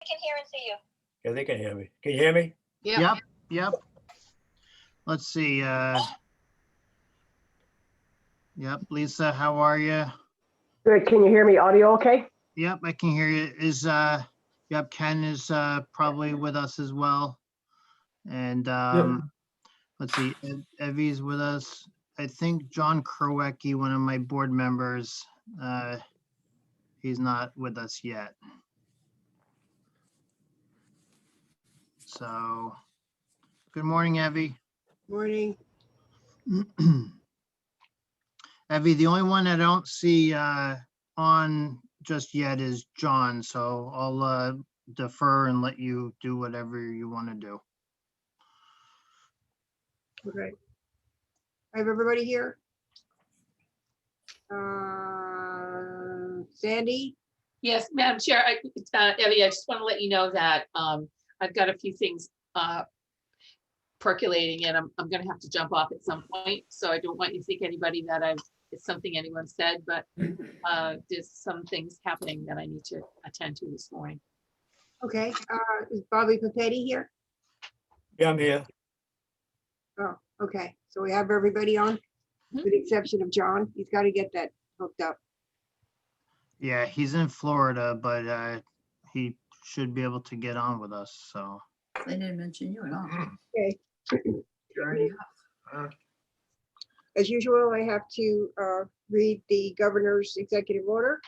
can hear and see you. Yeah, they can hear me. Can you hear me? Yep. Yep. Let's see. Yep. Lisa, how are you? Good. Can you hear me? Audio okay? Yep, I can hear you. Yep, Ken is probably with us as well. And let's see, Evie's with us. I think John Krowecki, one of my board members, he's not with us yet. So, good morning, Evie. Morning. Evie, the only one I don't see on just yet is John, so I'll defer and let you do whatever you want to do. Okay. I have everybody here. Sandy? Yes, Madam Chair, Evie, I just want to let you know that I've got a few things percolating and I'm going to have to jump off at some point. So I don't want you to think anybody that it's something anyone said, but there's some things happening that I need to attend to this morning. Okay. Is Bobby Papetti here? Yeah, I'm here. Oh, okay. So we have everybody on, with the exception of John. He's got to get that hooked up. Yeah, he's in Florida, but he should be able to get on with us, so. They didn't mention you at all. Okay. You're already up. As usual, I have to read the governor's executive order.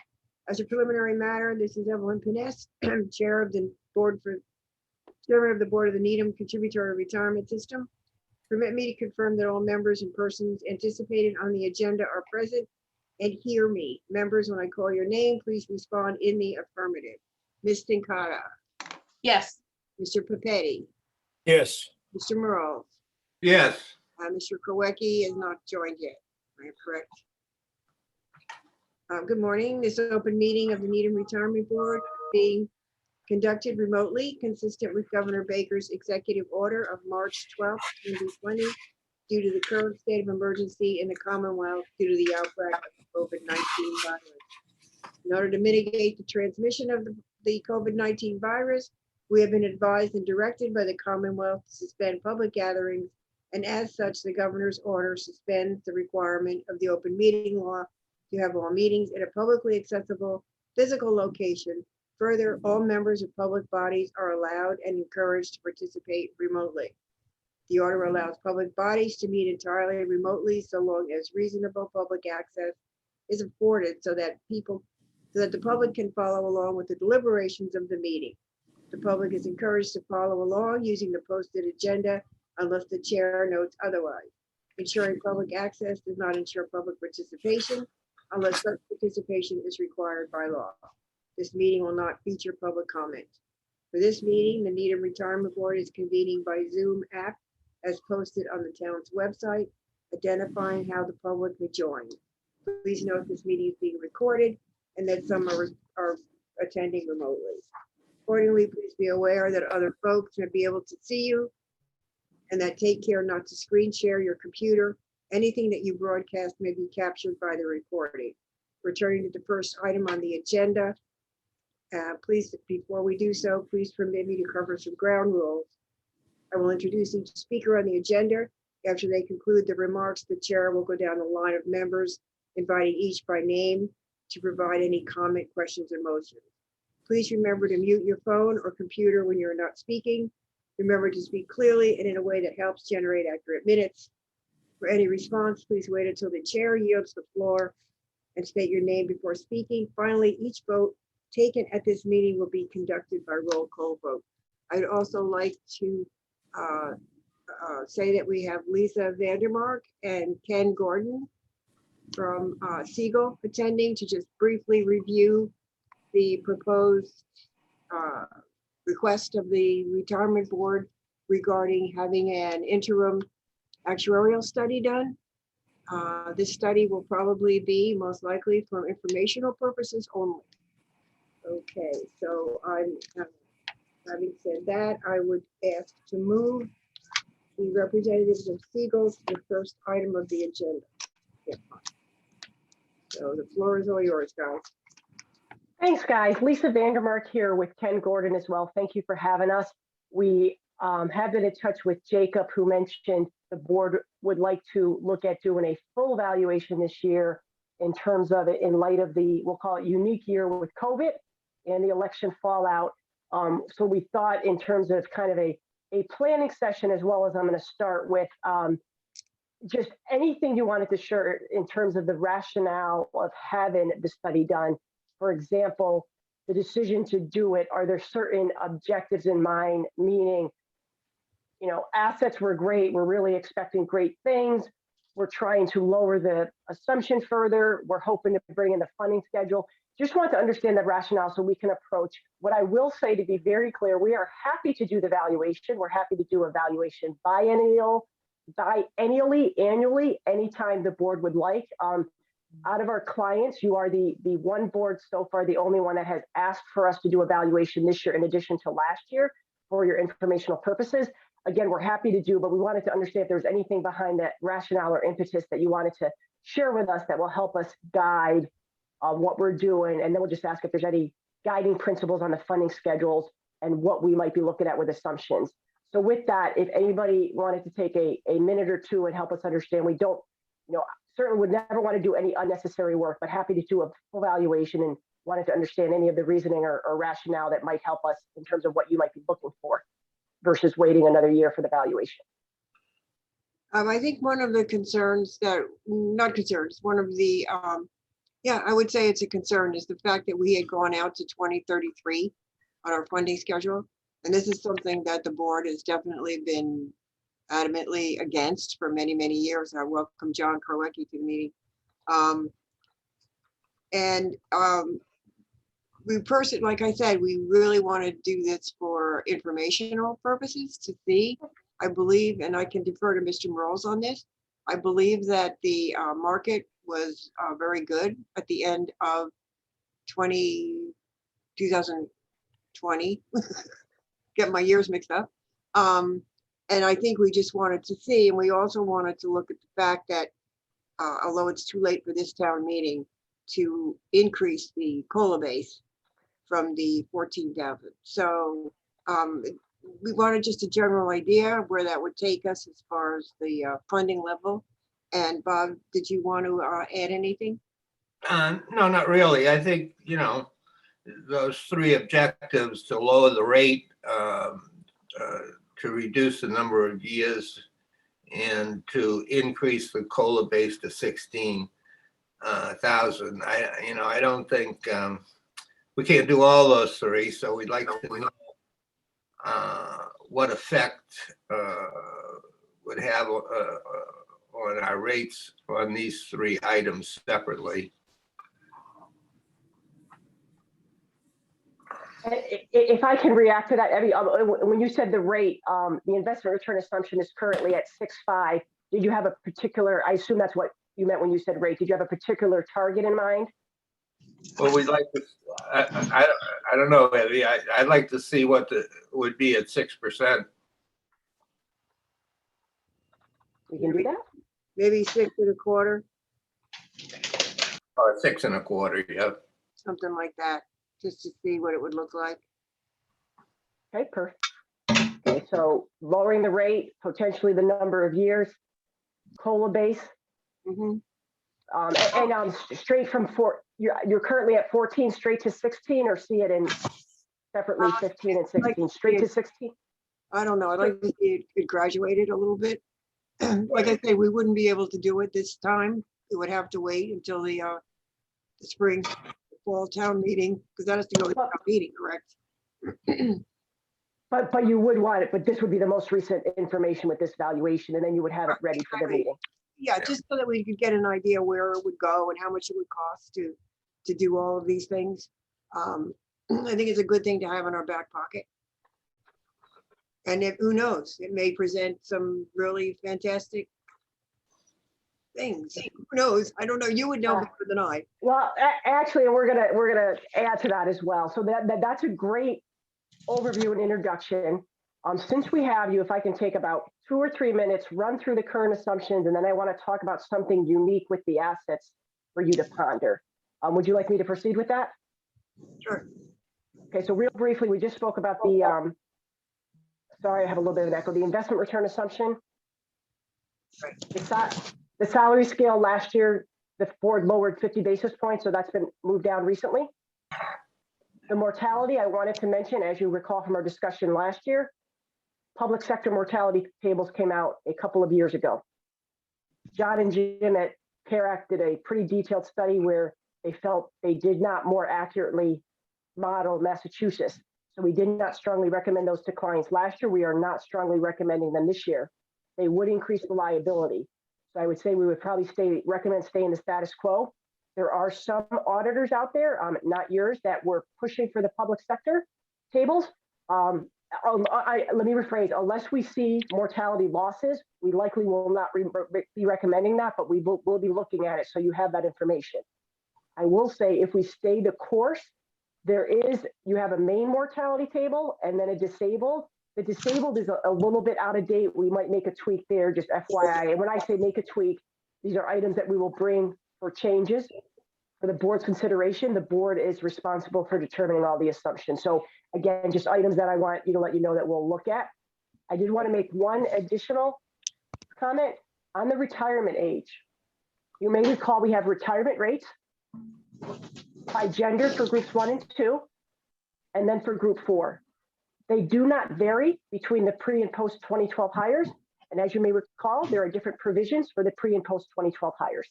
As a preliminary matter, this is Evelyn Piness, chair of the board chairman of the board of the Needham Contributory Retirement System. Permit me to confirm that all members and persons anticipated on the agenda are present and hear me. Members, when I call your name, please respond in the affirmative. Ms. Stincada, Yes, Mr. Papetti, Yes. Mr. Morales, Yes, Mr. Krowecki is not joined yet. I am correct. Good morning. This open meeting of the Needham Retirement Board being conducted remotely, consistent with Governor Baker's executive order of March 12th, 2020, due to the current state of emergency in the Commonwealth due to the outbreak of the COVID-19 virus. In order to mitigate the transmission of the COVID-19 virus, we have been advised and directed by the Commonwealth to suspend public gatherings, and as such, the governor's order suspends the requirement of the open meeting law to have all meetings in a publicly accessible physical location. Further, all members of public bodies are allowed and encouraged to participate remotely. The order allows public bodies to meet entirely remotely so long as reasonable public access is afforded so that the public can follow along with the deliberations of the meeting. The public is encouraged to follow along using the posted agenda unless the chair notes otherwise. Ensuring public access does not ensure public participation unless such participation is required by law. This meeting will not feature public comment. For this meeting, the Needham Retirement Board is convening by Zoom app as posted on the town's website, identifying how the public may join. Please note this meeting is being recorded and that some are attending remotely. Accordingly, please be aware that other folks may be able to see you and that take care not to screen share your computer. Anything that you broadcast may be captured by the recording. Returning to the first item on the agenda, please, before we do so, please permit me to cover some ground rules. I will introduce each speaker on the agenda. After they conclude the remarks, the chair will go down the line of members, inviting each by name to provide any comment, questions, or motions. Please remember to mute your phone or computer when you're not speaking. Remember to speak clearly and in a way that helps generate accurate minutes. For any response, please wait until the chair yields the floor and state your name before speaking. Finally, each vote taken at this meeting will be conducted by roll call vote. I'd also like to say that we have Lisa Vandermark and Ken Gordon from Siegel attending to just briefly review the proposed request of the retirement board regarding having an interim actuarial study done. This study will probably be most likely for informational purposes only. Okay, so having said that, I would ask to move the representatives of Siegel to the first item of the agenda. Yeah. So the floor is all yours, guys. Thanks, guys. Lisa Vandermark here with Ken Gordon as well. Thank you for having us. We have been in touch with Jacob, who mentioned the board would like to look at doing a full evaluation this year in terms of it in light of the, we'll call it unique year with COVID and the election fallout. So we thought in terms of kind of a planning session, as well as I'm going to start with just anything you wanted to share in terms of the rationale of having the study done. For example, the decision to do it, are there certain objectives in mind? Meaning, assets were great. We're really expecting great things. We're trying to lower the assumption further. We're hoping to bring in the funding schedule. Just want to understand the rationale so we can approach. What I will say, to be very clear, we are happy to do the valuation. We're happy to do evaluation biennially, annually, anytime the board would like. Out of our clients, you are the one board so far, the only one that has asked for us to do evaluation this year in addition to last year for your informational purposes. Again, we're happy to do, but we wanted to understand if there's anything behind that rationale or impetus that you wanted to share with us that will help us guide what we're doing. And then we'll just ask if there's any guiding principles on the funding schedules and what we might be looking at with assumptions. So with that, if anybody wanted to take a minute or two and help us understand, we don't, certainly would never want to do any unnecessary work, but happy to do a full evaluation and wanted to understand any of the reasoning or rationale that might help us in terms of what you might be looking for versus waiting another year for the valuation. I think one of the concerns that, not concerns, one of the, I would say it's a concern, is the fact that we had gone out to 2033 on our funding schedule. And this is something that the board has definitely been adamantly against for many, many years. I welcome John Krowecki to the meeting. We personally, like I said, we really want to do this for informational purposes to see. I believe, and I can defer to Mr. Morales on this, I believe that the market was very good at the end of 2020. Get my years mixed up. And I think we just wanted to see, and we also wanted to look at the fact that although it's too late for this town meeting to increase the COLA base from the 14,000. So we wanted just a general idea of where that would take us as far as the funding level. And Bob, did you want to add anything? No, not really. I think, those three objectives: to lower the rate, to reduce the number of years, and to increase the COLA base to 16,000. I don't think we can't do all those three, so we'd like to know what effect would have on our rates on these three items separately. If I can react to that, Evie, when you said the rate, the investment return assumption is currently at 6.5. Did you have a particular, I assume that's what you meant when you said rate, did you have a particular target in mind? Well, we'd like to, I don't know, Evie, I'd like to see what would be at 6%. We can do that? Maybe 6.25, Or 6.25, yeah. something like that, just to see what it would look like. Okay, perfect. Okay, so lowering the rate, potentially the number of years, COLA base, Mhm. and straight from you're currently at 14, straight to 16, or see it in separately 15 and 16, straight to 16? I don't know. I'd like to see it graduated a little bit. Like I say, we wouldn't be able to do it this time. It would have to wait until the spring, fall town meeting, because that has to go to town meeting, correct? But you would want it, but this would be the most recent information with this valuation, and then you would have it ready for the meeting. Yeah, just so that we could get an idea where it would go and how much it would cost to do all of these things. I think it's a good thing to have in our back pocket. And who knows, it may present some really fantastic things. Who knows? I don't know. You would know better than I. Well, actually, we're gonna add to that as well. So that's a great overview and introduction. Since we have you, if I can take about 2 or 3 minutes, run through the current assumptions, and then I want to talk about something unique with the assets for you to ponder. Would you like me to proceed with that? Sure. Okay, so real briefly, we just spoke about the, sorry, I have a little bit of an echo, the investment return assumption. The salary scale last year, the board lowered 50 basis points, so that's been moved down recently. The mortality I wanted to mention, as you recall from our discussion last year, public sector mortality tables came out a couple of years ago. John and Jim at CARE did a pretty detailed study where they felt they did not more accurately model Massachusetts. So we did not strongly recommend those to clients last year. We are not strongly recommending them this year. They would increase the liability. So I would say we would probably recommend staying the status quo. There are some auditors out there, not yours, that were pushing for the public sector tables. Let me rephrase, unless we see mortality losses, we likely will not be recommending that, but we'll be looking at it so you have that information. I will say if we stay the course, you have a main mortality table and then a disabled. The disabled is a little bit out of date. We might make a tweak there, just FYI. And when I say make a tweak, these are items that we will bring for changes for the board's consideration. The board is responsible for determining all the assumptions. So again, just items that I want you to let you know that we'll look at. I did want to make one additional comment on the retirement age. You may recall we have retirement rates by gender for groups 1 and 2, and then for group 4. They do not vary between the pre and post 2012 hires. And as you may recall, there are different provisions for the pre and post 2012 hires.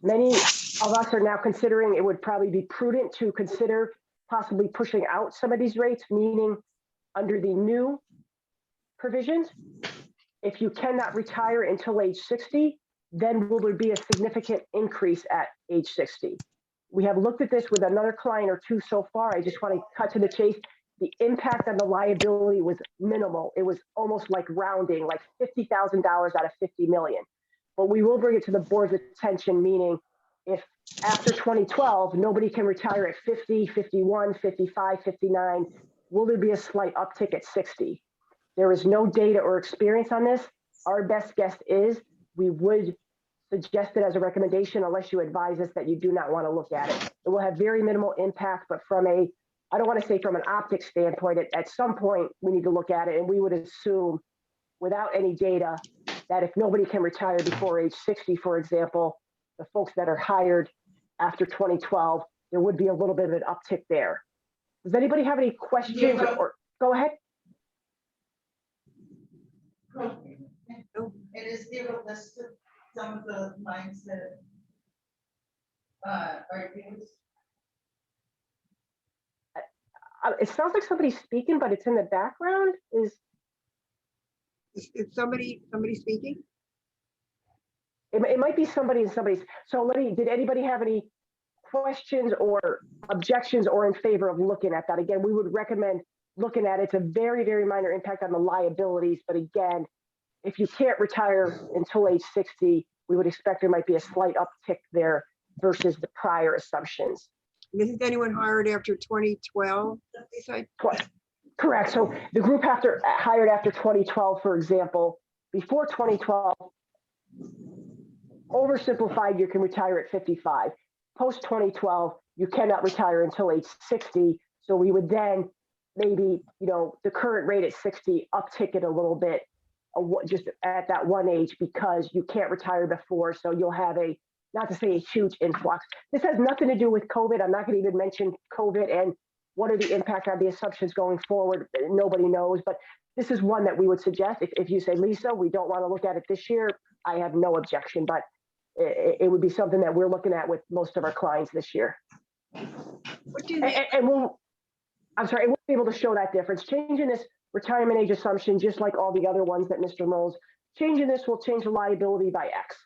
Many of us are now considering it would probably be prudent to consider possibly pushing out some of these rates, meaning under the new provisions, if you cannot retire until age 60, then will there be a significant increase at age 60? We have looked at this with another client or two so far. I just want to cut to the chase. The impact on the liability was minimal. It was almost like rounding, like $50,000 out of 50 million. But we will bring it to the board's attention, meaning if after 2012, nobody can retire at 50, 51, 55, 59, will there be a slight uptick at 60? There is no data or experience on this. Our best guess is we would suggest it as a recommendation unless you advise us that you do not want to look at it. It will have very minimal impact, but from I don't want to say from an optics standpoint, at some point we need to look at it, and we would assume without any data that if nobody can retire before age 60, for example, the folks that are hired after 2012, there would be a little bit of an uptick there. Does anybody have any questions or go ahead? It is there a list of some of the lines that are used? It sounds like somebody's speaking, but it's in the background. Is somebody speaking? It might be somebody and somebody's. So did anybody have any questions or objections or in favor of looking at that? Again, we would recommend looking at it. It's a very, very minor impact on the liabilities. But again, if you can't retire until age 60, we would expect there might be a slight uptick there versus the prior assumptions. Isn't anyone hired after 2012? Correct. So the group hired after 2012, for example, before 2012, oversimplified, you can retire at 55. Post 2012, you cannot retire until age 60. So we would then maybe, the current rate at 60, uptick it a little bit, just at that one age because you can't retire before. So you'll have not to say a huge influx. This has nothing to do with COVID. I'm not going to even mention COVID and what are the impact on the assumptions going forward. Nobody knows, but this is one that we would suggest. If you say, Lisa, we don't want to look at it this year, I have no objection, but it would be something that we're looking at with most of our clients this year. And we'll be able to show that difference. Changing this retirement age assumption, just like all the other ones that Mr. Moles, changing this will change the liability by X.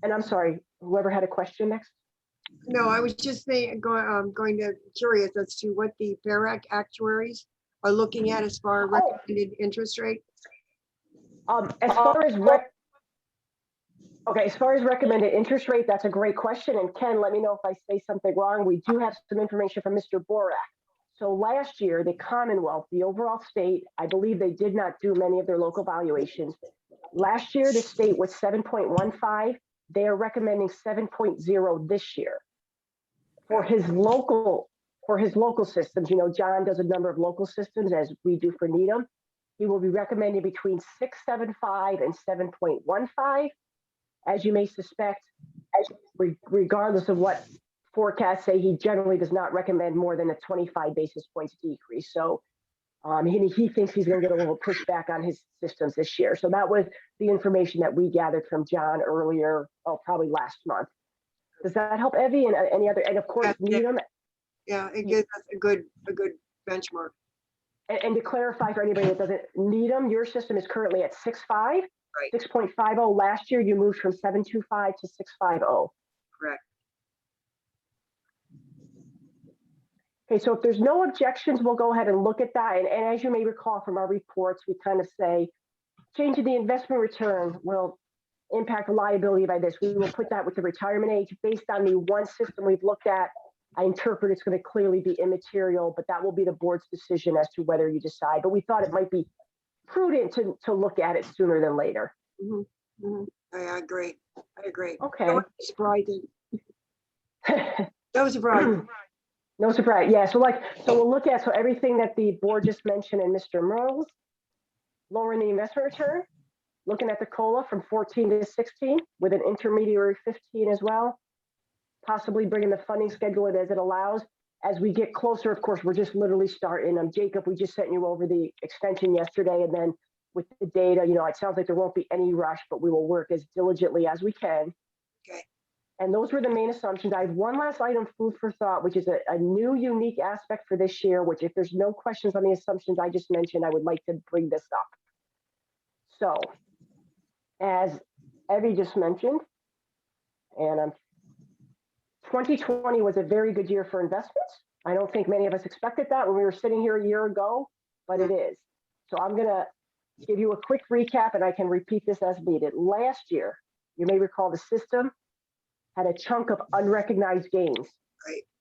And I'm sorry, whoever had a question next? No, I was just going to curious as to what the PARAC actuaries are looking at as far as recommended interest rate. As far as recommended interest rate, that's a great question. And Ken, let me know if I say something wrong. We do have some information from Mr. Borak. So last year, the Commonwealth, the overall state, I believe they did not do many of their local valuations. Last year, the state was 7.15. They are recommending 7.0 this year. For his local systems, John does a number of local systems as we do for Needham. He will be recommending between 6.75 and 7.15. As you may suspect, regardless of what forecasts say, he generally does not recommend more than a 25 basis points decrease. So he thinks he's going to get a little pushback on his systems this year. So that was the information that we gathered from John earlier, probably last month. Does that help, Evie? And any other? And of course, Needham. Yeah, it gives us a good benchmark. And to clarify for anybody that doesn't, Needham, your system is currently at 6.5, Right. 6.50. Last year, you moved from 7.25 to 6.50. Correct. Okay, so if there's no objections, we'll go ahead and look at that. And as you may recall from our reports, we kind of say, changing the investment return will impact the liability by this. We will put that with the retirement age based on the one system we've looked at. I interpret it's going to clearly be immaterial, but that will be the board's decision as to whether you decide. But we thought it might be prudent to look at it sooner than later. Mm-hmm. Mm-hmm. I agree. Okay. That was surprising. That was surprising. No surprise. Yeah. So we'll look at everything that the board just mentioned and Mr. Merle's, lowering the investment return, looking at the COLA from 14 to 16 with an intermediary 15 as well. Possibly bringing the funding schedule in as it allows. As we get closer, of course, we're just literally starting. Jacob, we just sent you over the extension yesterday, and then with the data, it sounds like there won't be any rush, but we will work as diligently as we can. Okay. And those were the main assumptions. I have one last item, food for thought, which is a new, unique aspect for this year, which if there's no questions on the assumptions I just mentioned, I would like to bring this up. So, as Evie just mentioned, and 2020 was a very good year for investments. I don't think many of us expected that when we were sitting here a year ago, but it is. So I'm going to give you a quick recap, and I can repeat this as needed. Last year, you may recall the system had a chunk of unrecognized gains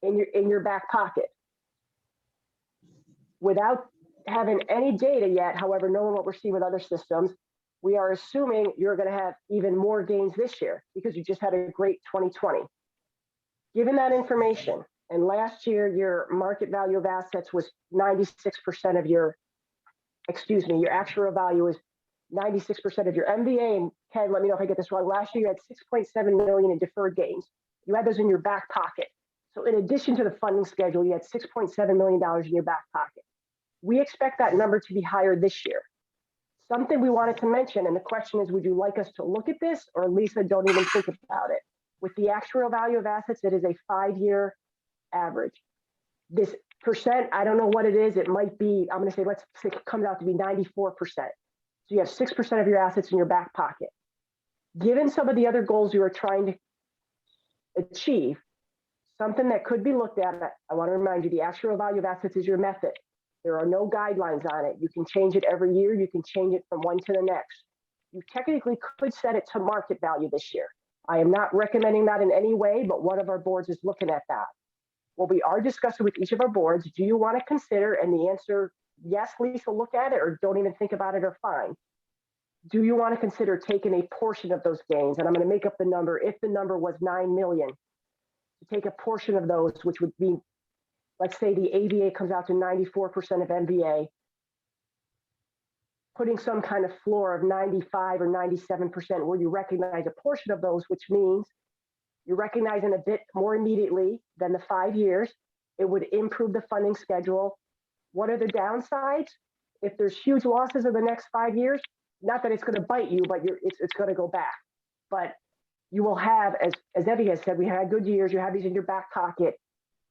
in your back pocket. Without having any data yet, however, knowing what we're seeing with other systems, we are assuming you're going to have even more gains this year because you just had a great 2020. Given that information, and last year your market value of assets was 96% of your actual value was 96% of your MVA. And Ken, let me know if I get this wrong. Last year you had 6.7 million in deferred gains. You had those in your back pocket. So in addition to the funding schedule, you had $6.7 million in your back pocket. We expect that number to be higher this year. Something we wanted to mention, and the question is, would you like us to look at this, or Lisa, don't even think about it? With the actual value of assets, it is a 5-year average. This percent, I don't know what it is. It might be, I'm going to say, let's say it comes out to be 94%. So you have 6% of your assets in your back pocket. Given some of the other goals you are trying to achieve, something that could be looked at, I want to remind you, the actual value of assets is your method. There are no guidelines on it. You can change it every year. You can change it from one to the next. You technically could set it to market value this year. I am not recommending that in any way, but one of our boards is looking at that. Well, we are discussing with each of our boards, do you want to consider, and the answer, yes, Lisa, look at it, or don't even think about it, or fine. Do you want to consider taking a portion of those gains? And I'm going to make up the number. If the number was 9 million, to take a portion of those, which would be, let's say the AVA comes out to 94% of MVA, putting some kind of floor of 95 or 97% where you recognize a portion of those, which means you're recognizing a bit more immediately than the 5 years. It would improve the funding schedule. What are the downsides? If there's huge losses in the next 5 years, not that it's going to bite you, but it's going to go back. But you will have, as Evie has said, we had good years. You have these in your back pocket.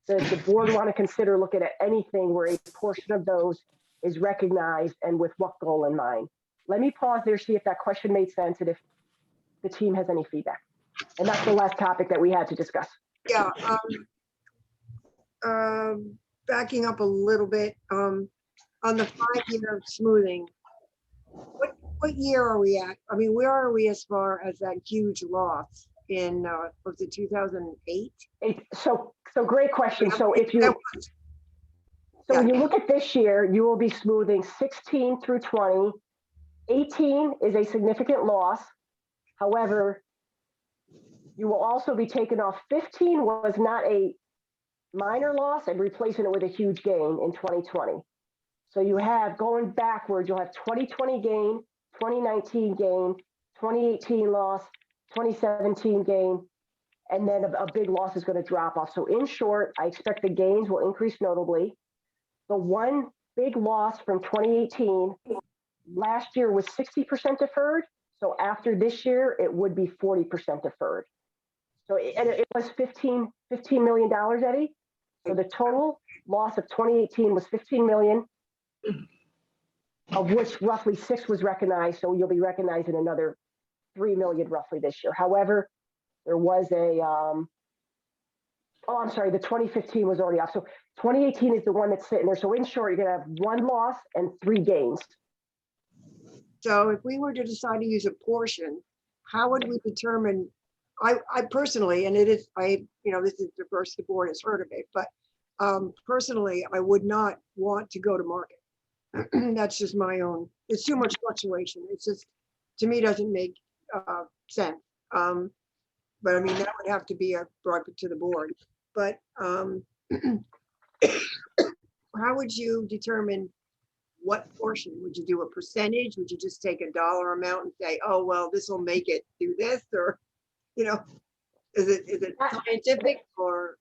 The board want to consider looking at anything where a portion of those is recognized and with what goal in mind. Let me pause there, see if that question made sense and if the team has any feedback. And that's the last topic that we had to discuss. Yeah. Backing up a little bit, on the 5-year smoothing, what year are we at? I mean, where are we as far as that huge loss in, was it 2008? So great question. So when you look at this year, you will be smoothing 16 through 20. 18 is a significant loss. However, you will also be taken off. 15 was not a minor loss and replacing it with a huge gain in 2020. So you have, going backwards, you'll have 2020 gain, 2019 gain, 2018 loss, 2017 gain, and then a big loss is going to drop off. So in short, I expect the gains will increase notably. The one big loss from 2018, last year was 60% deferred. So after this year, it would be 40% deferred. So it was $15 million, Eddie. So the total loss of 2018 was 15 million, of which roughly 6 was recognized. So you'll be recognizing another 3 million roughly this year. However, there was a, I'm sorry, the 2015 was already off. So 2018 is the one that's sitting there. So in short, you're gonna have 1 loss and 3 gains. So if we were to decide to use a portion, how would we determine, I personally, and it is, this is the first the board has heard of it, but personally, I would not want to go to market. That's just my own, it's too much fluctuation. It's just, to me, doesn't make sense. But I mean, that would have to be brought to the board. But how would you determine what portion? Would you do a percentage? Would you just take a dollar amount and say, oh, well, this will make it do this? Or, is it scientific or,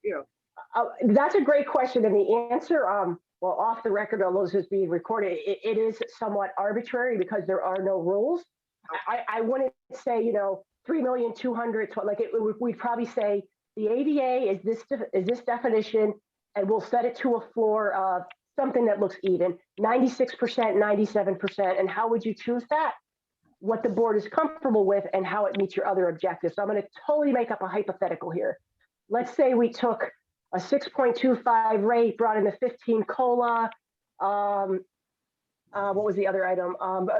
That's a great question. And the answer, well, off the record, although this is being recorded, it is somewhat arbitrary because there are no rules. I wouldn't say, 3,200,000, like we'd probably say the ADA is this definition, and we'll set it to a floor of something that looks even, 96%, 97%. And how would you choose that? What the board is comfortable with and how it meets your other objectives. So I'm going to totally make up a hypothetical here. Let's say we took a 6.25 rate, brought in a 15 COLA. What was the other item?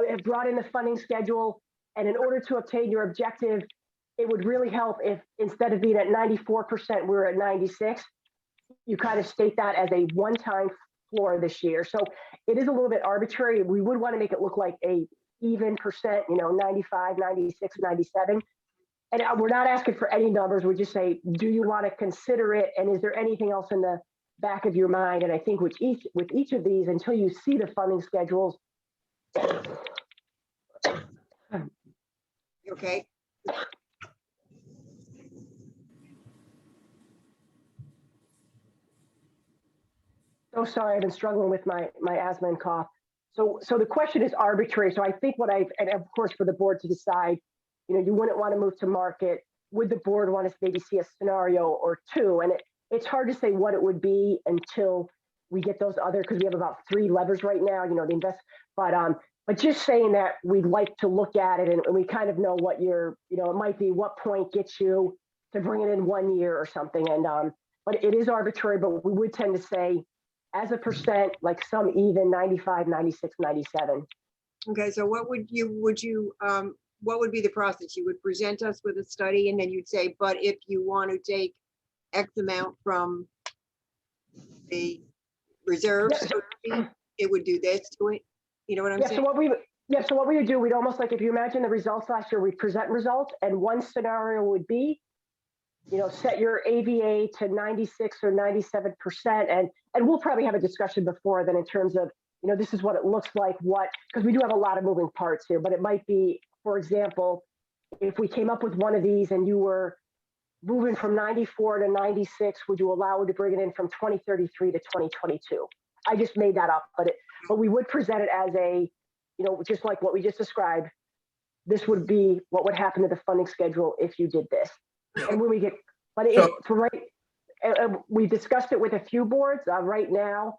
It brought in the funding schedule. And in order to obtain your objective, it would really help if instead of being at 94%, we were at 96. You kind of state that as a one-time floor this year. So it is a little bit arbitrary. We would want to make it look like a even percent, 95, 96, 97. And we're not asking for any numbers. We just say, do you want to consider it? And is there anything else in the back of your mind? And I think with each of these, until you see the funding schedules. okay? So sorry, I've been struggling with my asthma and cough. So the question is arbitrary. So I think and of course for the board to decide, you wouldn't want to move to market. Would the board want to maybe see a scenario or two? And it's hard to say what it would be until we get those other, because we have about 3 levers right now, the invest, but just saying that we'd like to look at it and we kind of know what it might be, what point gets you to bring it in 1 year or something. And, but it is arbitrary, but we would tend to say as a percent, like some even 95, 96, 97. Okay, so what would what would be the process? You would present us with a study and then you'd say, but if you want to take X amount from the reserves, so to speak, it would do this to it. You know what I'm saying? So what we would do, we'd almost like, if you imagine the results last year, we'd present results, and one scenario would be, set your AVA to 96 or 97%. And we'll probably have a discussion before then in terms of, this is what it looks like, because we do have a lot of moving parts here, but it might be, for example, if we came up with one of these and you were moving from 94 to 96, would you allow it to bring it in from 2033 to 2022? I just made that up, but we would present it as a, just like what we just described. This would be what would happen to the funding schedule if you did this. And when we get, we discussed it with a few boards right now,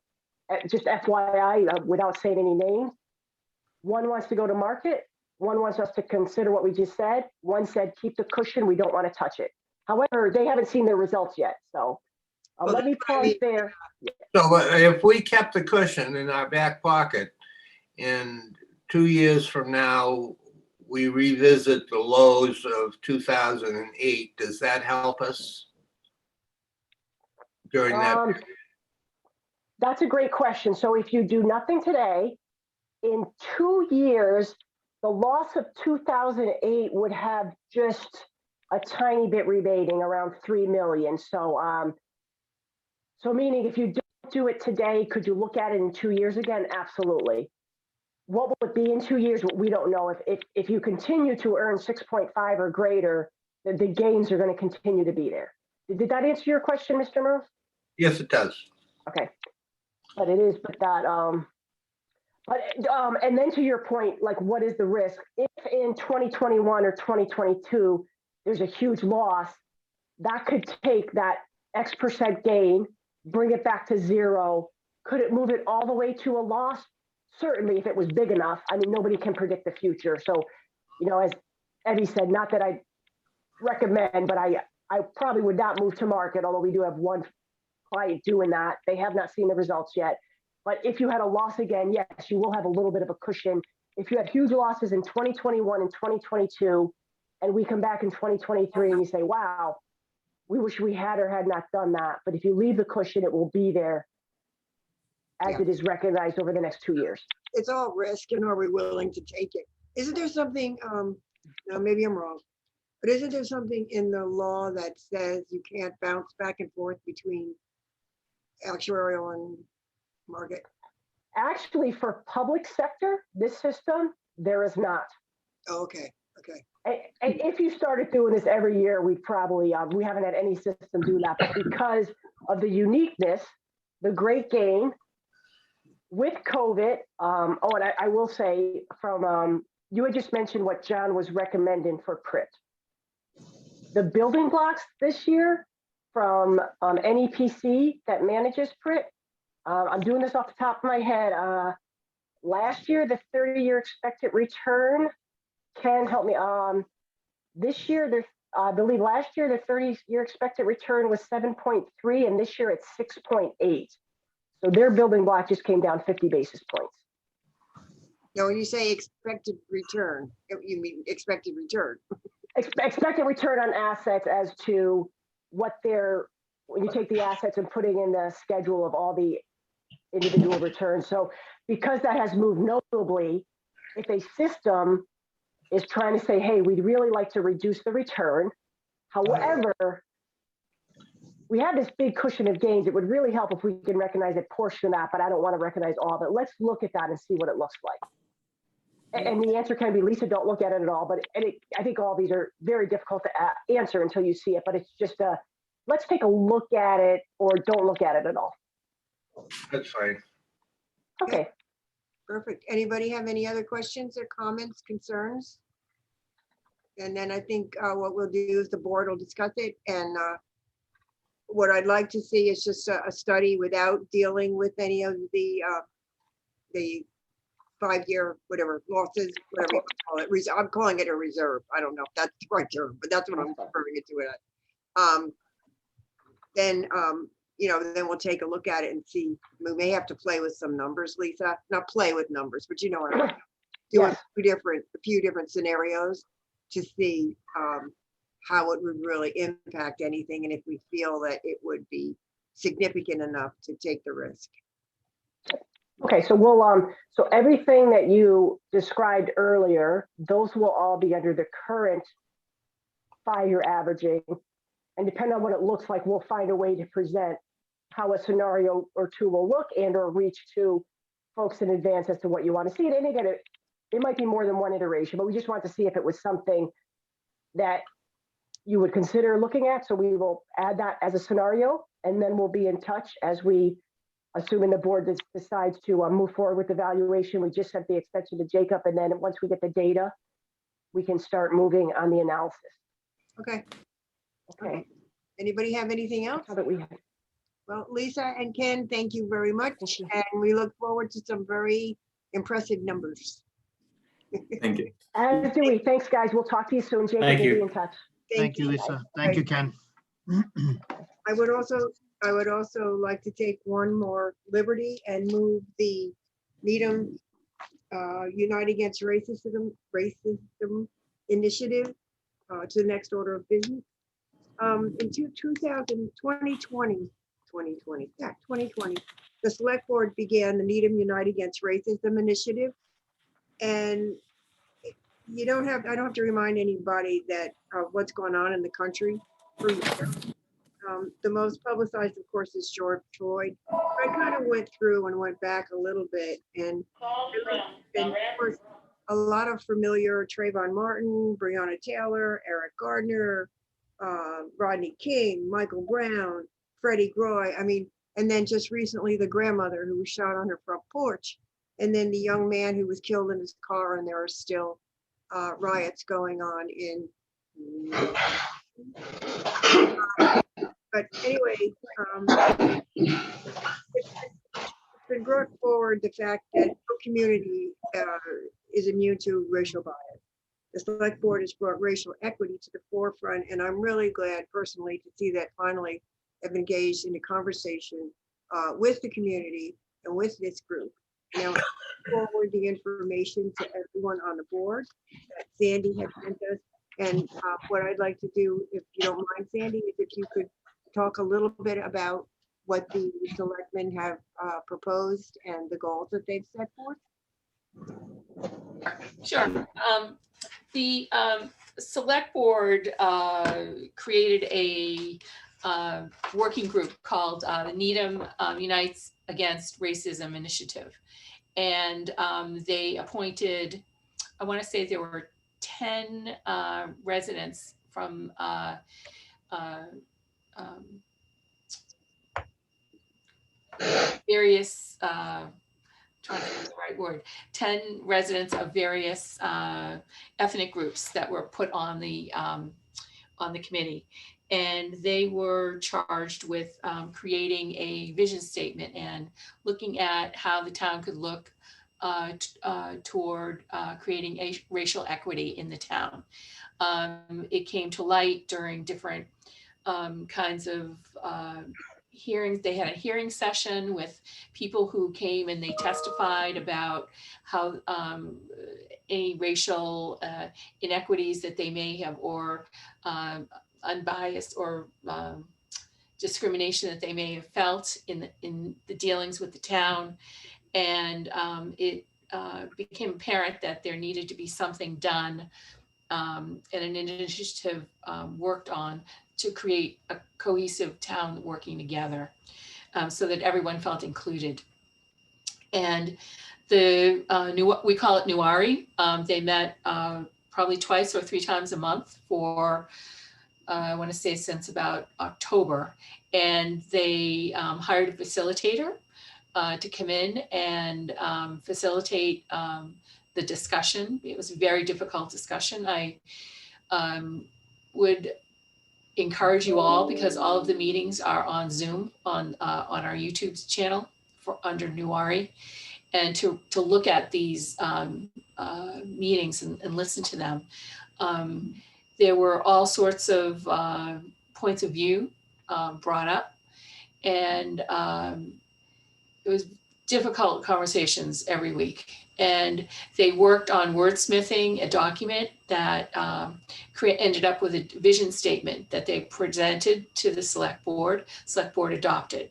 just FYI, without saying any names. One wants to go to market. One wants us to consider what we just said. One said, keep the cushion. We don't want to touch it. However, they haven't seen their results yet. So let me pause there. So if we kept the cushion in our back pocket and 2 years from now, we revisit the lows of 2008, does that help us during that period? That's a great question. So if you do nothing today, in 2 years, the loss of 2008 would have just a tiny bit rebating, around 3 million. So So meaning if you don't do it today, could you look at it in 2 years again? Absolutely. What will it be in 2 years? We don't know. If you continue to earn 6.5 or greater, the gains are going to continue to be there. Did that answer your question, Mr. Murph? Yes, it does. Okay. But it is, and then to your point, like what is the risk? If in 2021 or 2022, there's a huge loss, that could take that X percent gain, bring it back to zero. Could it move it all the way to a loss? Certainly, if it was big enough. I mean, nobody can predict the future. So, as Evie said, not that I recommend, but I probably would not move to market, although we do have one client doing that. They have not seen the results yet. But if you had a loss again, yes, you will have a little bit of a cushion. If you had huge losses in 2021 and 2022, and we come back in 2023 and you say, wow, we wish we had or had not done that. But if you leave the cushion, it will be there as it is recognized over the next 2 years. It's all risk, and are we willing to take it? Isn't there something, now maybe I'm wrong, but isn't there something in the law that says you can't bounce back and forth between actuarial and market? Actually, for public sector, this system, there is not. Oh, okay, okay. And if you started doing this every year, we probably, we haven't had any system do that, but because of the uniqueness, the great gain with COVID, and I will say from, you had just mentioned what John was recommending for PRIT. The building blocks this year from NEPC that manages PRIT, I'm doing this off the top of my head. Last year, the 30-year expected return, Ken, help me. This year, I believe last year, the 30-year expected return was 7.3, and this year it's 6.8. So their building block just came down 50 basis points. Now, when you say expected return, you mean expected return? Expected return on assets as to what when you take the assets and putting in the schedule of all the individual returns. So because that has moved notably, if a system is trying to say, hey, we'd really like to reduce the return. However, we have this big cushion of gains. It would really help if we can recognize a portion of that, but I don't want to recognize all of it. Let's look at that and see what it looks like. And the answer can be, Lisa, don't look at it at all. But I think all these are very difficult to answer until you see it. But it's just let's take a look at it or don't look at it at all. That's fine. Okay. Perfect. Anybody have any other questions or comments, concerns? And then I think what we'll do is the board will discuss it. And what I'd like to see is just a study without dealing with any of the 5-year, whatever, losses, whatever you call it. I'm calling it a reserve. I don't know if that's the right term, but that's what I'm referring it to it at. Then we'll take a look at it and see. We may have to play with some numbers, Lisa. Not play with numbers, but you know what I mean. Do Yes. a few different scenarios to see how it would really impact anything, and if we feel that it would be significant enough to take the risk. Okay, so we'll so everything that you described earlier, those will all be under the current 5-year averaging. And depending on what it looks like, we'll find a way to present how a scenario or two will look and or reach to folks in advance as to what you want to see. And again, it might be more than one iteration, but we just want to see if it was something that you would consider looking at. So we will add that as a scenario, and then we'll be in touch as we, assuming the board decides to move forward with the valuation. We just sent the extension to Jacob, and then once we get the data, we can start moving on the analysis. Okay. Okay. Anybody have anything else? How about we? Well, Lisa and Ken, thank you very much. Thank you. And we look forward to some very impressive numbers. Thank you. As do we. Thanks, guys. We'll talk to you soon. Jacob Thank will you. be in touch. Thank you, Lisa. Thank you, Ken. I would also like to take one more liberty and move the Needham Unite Against Racism initiative to the next order of business. In 2020, the select board began the Needham Unite Against Racism initiative. And I don't have to remind anybody that what's going on in the country. The most publicized, of course, is George Floyd. I kind of went through and went back a little bit, and of course, a lot of familiar: Trayvon Martin, Breonna Taylor, Eric Gardner, Rodney King, Michael Brown, Freddie Groy. I mean, and then just recently the grandmother who was shot on her front porch, and then the young man who was killed in his car, and there are still riots going on in. But anyway, it's been brought forward the fact that no community is immune to racial bias. The select board has brought racial equity to the forefront, and I'm really glad personally to see that finally have engaged in a conversation with the community and with this group. Now, forward the information to everyone on the board that Sandy had sent us. And what I'd like to do, if you don't mind, Sandy, is if you could talk a little bit about what the selectmen have proposed and the goals that they've set forth. Sure. The select board created a working group called the Needham Unites Against Racism Initiative. And they appointed, I want to say there were 10 residents from various, trying to think of the right word, 10 residents of various ethnic groups that were put on the committee. And they were charged with creating a vision statement and looking at how the town could look toward creating a racial equity in the town. It came to light during different kinds of hearings. They had a hearing session with people who came and they testified about how any racial inequities that they may have, or unbiased or discrimination that they may have felt in the dealings with the town. And it became apparent that there needed to be something done and an initiative worked on to create a cohesive town working together so that everyone felt included. And the we call it Nuari. They met probably twice or 3 times a month for I want to say since about October. And they hired a facilitator to come in and facilitate the discussion. It was a very difficult discussion. I would encourage you all, because all of the meetings are on Zoom on our YouTube channel for under Nuari, and to look at these meetings and listen to them. There were all sorts of points of view brought up, and it was difficult conversations every week. And they worked on wordsmithing a document that ended up with a vision statement that they presented to the select board adopted,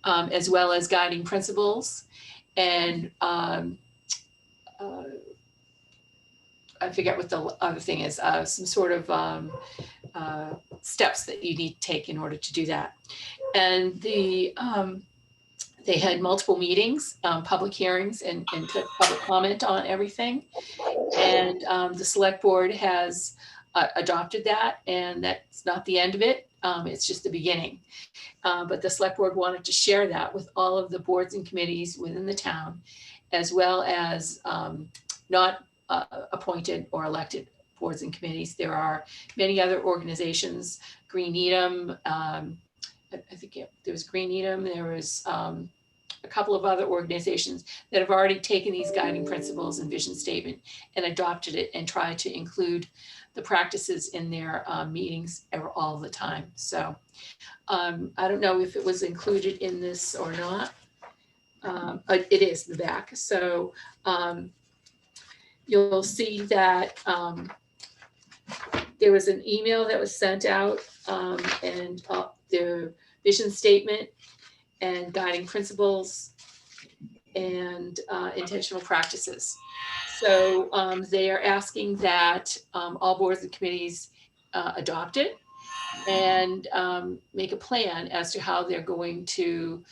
as well as guiding principles and I forget what the other thing is, some sort of steps that you need to take in order to do that. And they had multiple meetings, public hearings, and took public comment on everything. And the select board has adopted that, and that's not the end of it. It's just the beginning. But the select board wanted to share that with all of the boards and committees within the town, as well as not appointed or elected boards and committees. There are many other organizations, Green Needham, I think there was Green Needham, there was a couple of other organizations that have already taken these guiding principles and vision statement and adopted it and tried to include the practices in their meetings all the time. So I don't know if it was included in this or not. It is in the back. So you'll see that there was an email that was sent out and their vision statement and guiding principles and intentional practices. So they are asking that all boards and committees adopt it. and make a plan as to how they're going to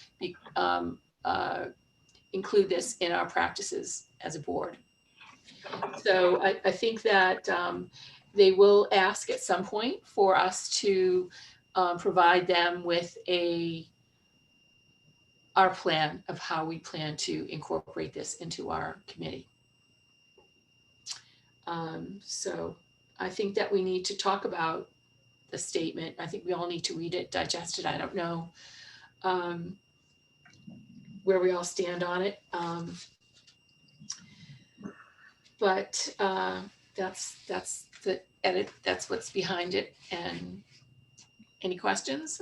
include this in our practices as a board. So I think that they will ask at some point for us to provide them with our plan of how we plan to incorporate this into our committee. So I think that we need to talk about the statement. I think we all need to read it, digest it. I don't know where we all stand on it. But that's the edit. That's what's behind it. And any questions?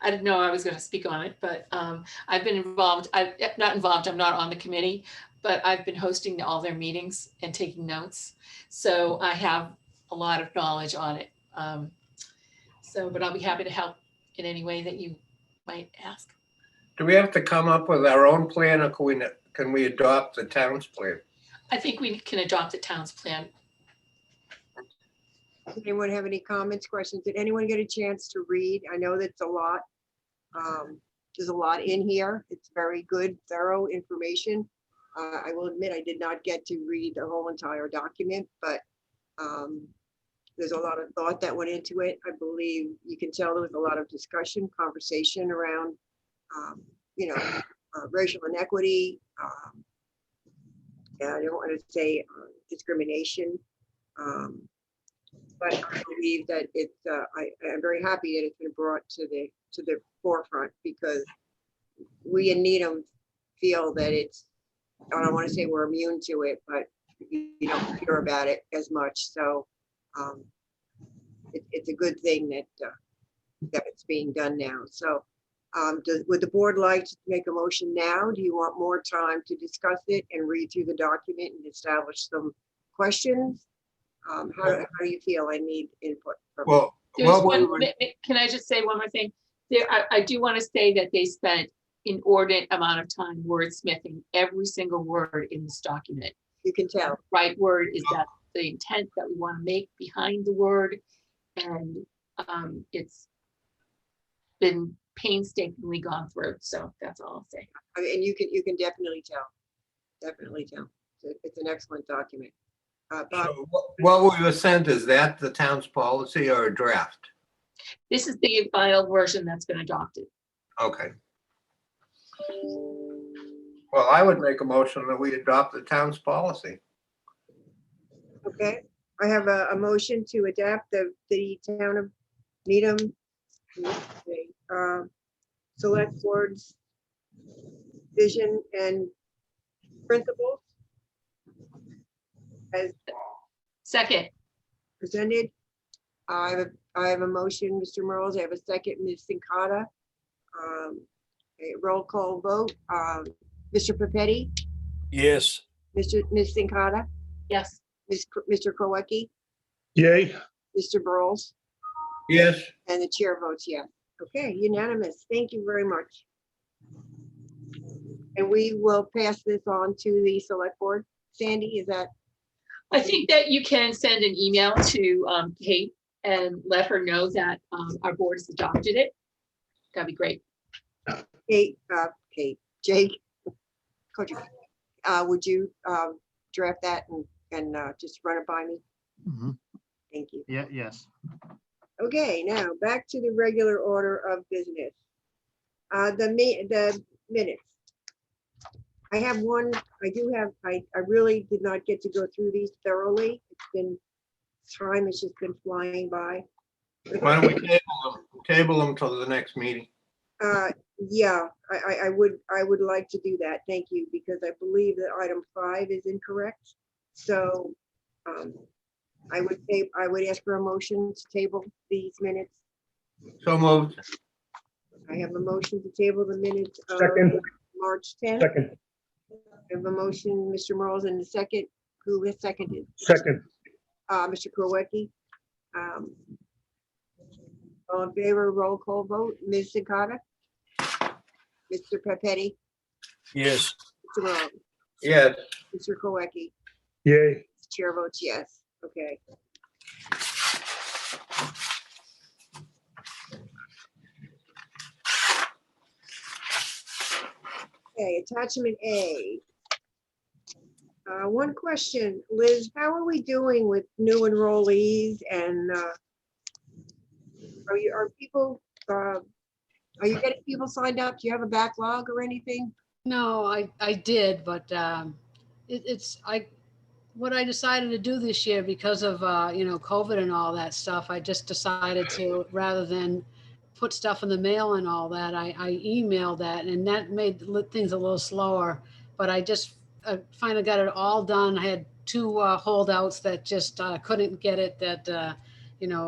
I didn't know I was going to speak on it, but I've been involved. I'm not on the committee, but I've been hosting all their meetings and taking notes. So I have a lot of knowledge on it. But I'll be happy to help in any way that you might ask. Do we have to come up with our own plan, or can we adopt the town's plan? I think we can adopt the town's plan. Does anyone have any comments, questions? Did anyone get a chance to read? I know that's a lot. There's a lot in here. It's very good, thorough information. I will admit I did not get to read the whole entire document, but there's a lot of thought that went into it. I believe you can tell there was a lot of discussion, conversation around, racial inequity. I don't want to say discrimination, but I believe that it's. I'm very happy that it's been brought to the forefront, because we in Needham feel that it's. I don't want to say we're immune to it, but you don't hear about it as much. So it's a good thing that it's being done now. So would the board like to make a motion now? Do you want more time to discuss it and read through the document and establish some questions? How do you feel? I need input from Can I just say one more thing? I do want to say that they spent inordinate amount of time wordsmithing every single word in this document. You can tell. Right word is that the intent that we want to make behind the word, and it's been painstakingly gone through. So that's all I'll say. I mean, and you can definitely tell. Definitely tell. It's an excellent document. So what we were sent, is that the town's policy or a draft? This is the final version that's been adopted. Okay. Well, I would make a motion that we adopt the town's policy. Okay, I have a motion to adapt the town of Needham select board's vision and principles as Second. presented. I have a motion, Mr. Merles. I have a second, Ms. Sincata. A roll call vote. Mr. Papetti, Yes. Ms. Sincata, Yes. Mr. Krowecki, Yay. Mr. Burles, Yes. and the chair votes yes. Okay, unanimous. Thank you very much. And we will pass this on to the select board. Sandy, is that? I think that you can send an email to Kate and let her know that our board has adopted it. That'd be great. Jake, would you draft that and just run it by me? Mhm. Thank you. Yeah, yes. Okay, now back to the regular order of business. The minutes. I have one, I really did not get to go through these thoroughly. Time has just been flying by. Why don't we table them till the next meeting? Yeah, I would like to do that. Thank you, because I believe that item 5 is incorrect. So I would ask for a motion to table these minutes. So moved. I have a motion to table the minutes of Second. March 10th. Second. I have a motion, Mr. Merles, and the second. Who has seconded? Second. Mr. Krowecki. All in favor, roll call vote. Ms. Sincata? Mr. Papetti? Yes. Mr. Merles? Yes. Mr. Krowecki? Yay. Chair votes yes. Okay. Okay, attachment A. One question, Liz, how are we doing with new enrollees and are people, are you getting people signed up? Do you have a backlog or anything? No, I did, but what I decided to do this year because of, COVID and all that stuff, I just decided to, rather than put stuff in the mail and all that, I emailed that, and that made things a little slower. But I just finally got it all done. I had two holdouts that just couldn't get it, that,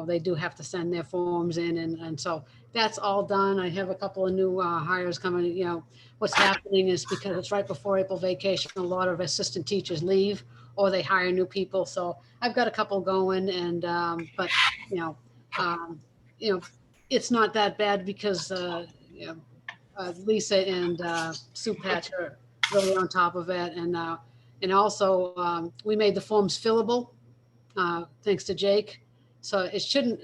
they do have to send their forms in. And so that's all done. I have a couple of new hires coming. What's happening is because it's right before April vacation, a lot of assistant teachers leave or they hire new people. So I've got a couple going, and but it's not that bad because Lisa and Sue Patch are really on top of it, and also we made the forms fillable thanks to Jake. So it shouldn't.